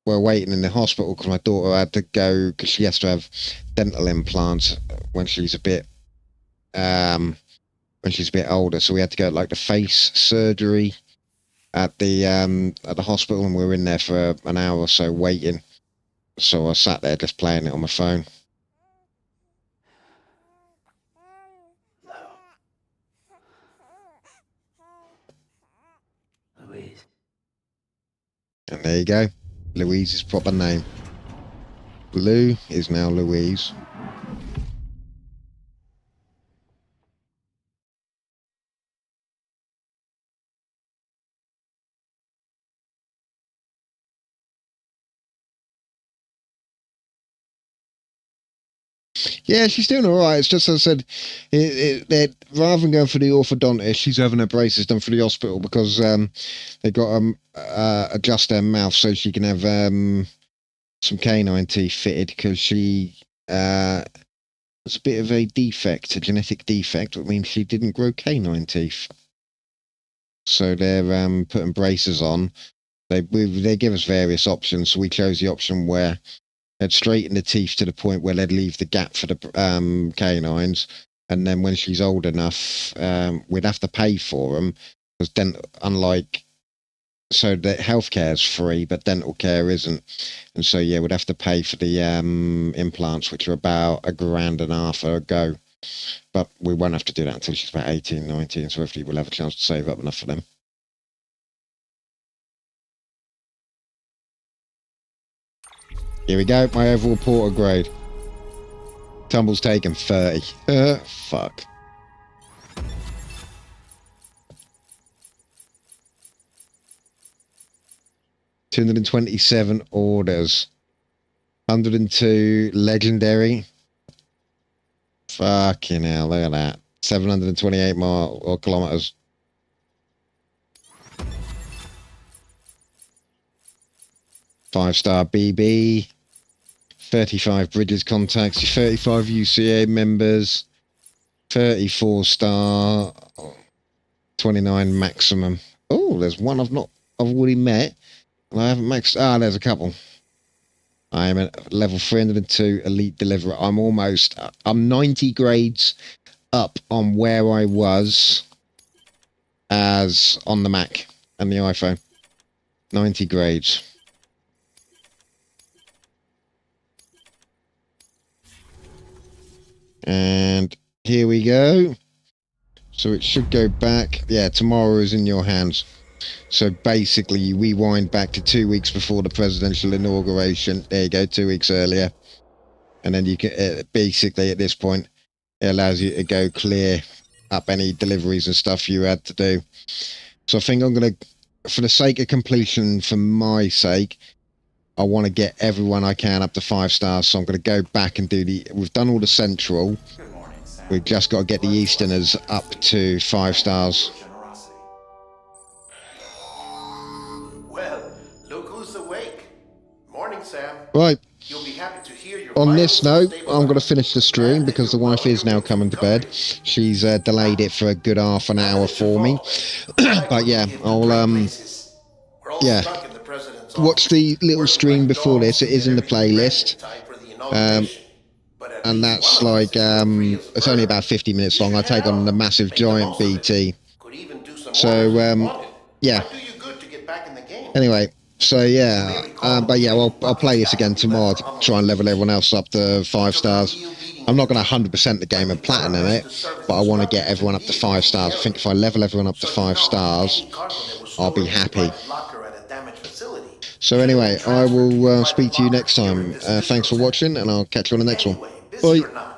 we're waiting in the hospital because my daughter had to go, because she has to have dental implants when she's a bit older. So we had to go to like the face surgery at the hospital, and we were in there for an hour or so waiting. So I sat there just playing it on my phone. Louise. And there you go. Louise's proper name. Lou is now Louise. Yeah, she's doing all right. It's just, as I said, rather than going for the orthodontist, she's having her braces done for the hospital, because they've got to adjust her mouth so she can have some canine teeth fitted, because she It's a bit of a defect, a genetic defect, which means she didn't grow canine teeth. So they're putting braces on. They give us various options. So we chose the option where they'd straighten the teeth to the point where they'd leave the gap for the canines. And then when she's old enough, we'd have to pay for them. Because so the healthcare is free, but dental care isn't. And so, yeah, we'd have to pay for the implants, which are about $1,500 a go. But we won't have to do that until she's about 18, 19. So hopefully we'll have a chance to save up enough for them. Here we go, my overall porter grade. Tumble's taken 30. Fuck. $227 orders. 102 legendary. Fucking hell, look at that. 728 miles or kilometers. Five-star BB. 35 Bridges contacts. 35 UCA members. 34-star. 29 maximum. Oh, there's one I've already met. I haven't maxed. There's a couple. I am at level 302 elite deliverer. I'm 90 grades up on where I was as on the Mac and the iPhone. 90 grades. And here we go. So it should go back. Yeah, tomorrow is in your hands. So basically, you rewind back to 2 weeks before the presidential inauguration. There you go, 2 weeks earlier. And then you can basically at this point, it allows you to go clear up any deliveries and stuff you had to do. So I think I'm going to, for the sake of completion, for my sake, I want to get everyone I can up to 5 stars. So I'm going to go back and we've done all the central. We've just got to get the Easterners up to 5 stars. Well, look who's awake. Morning, Sam. Right. You'll be happy to hear your On this vitals note, are I'm going to stabilized. finish the stream because the wife is now coming to bed. She's delayed it for a good half an hour for me. But yeah, I'll yeah, watch the little stream before this. It is in the playlist. And that's like it's only about 50 minutes long. I take on the massive giant BT. So yeah. Anyway, so yeah, but yeah, I'll play this again tomorrow to try and level everyone else up to 5 stars. I'm not going to 100% the game and platinum it, but I want to get everyone up to 5 stars. I think if I level everyone up to 5 stars, I'll be happy. So anyway, I will speak to you next time. Thanks for watching, and I'll catch you on the next one. Bye.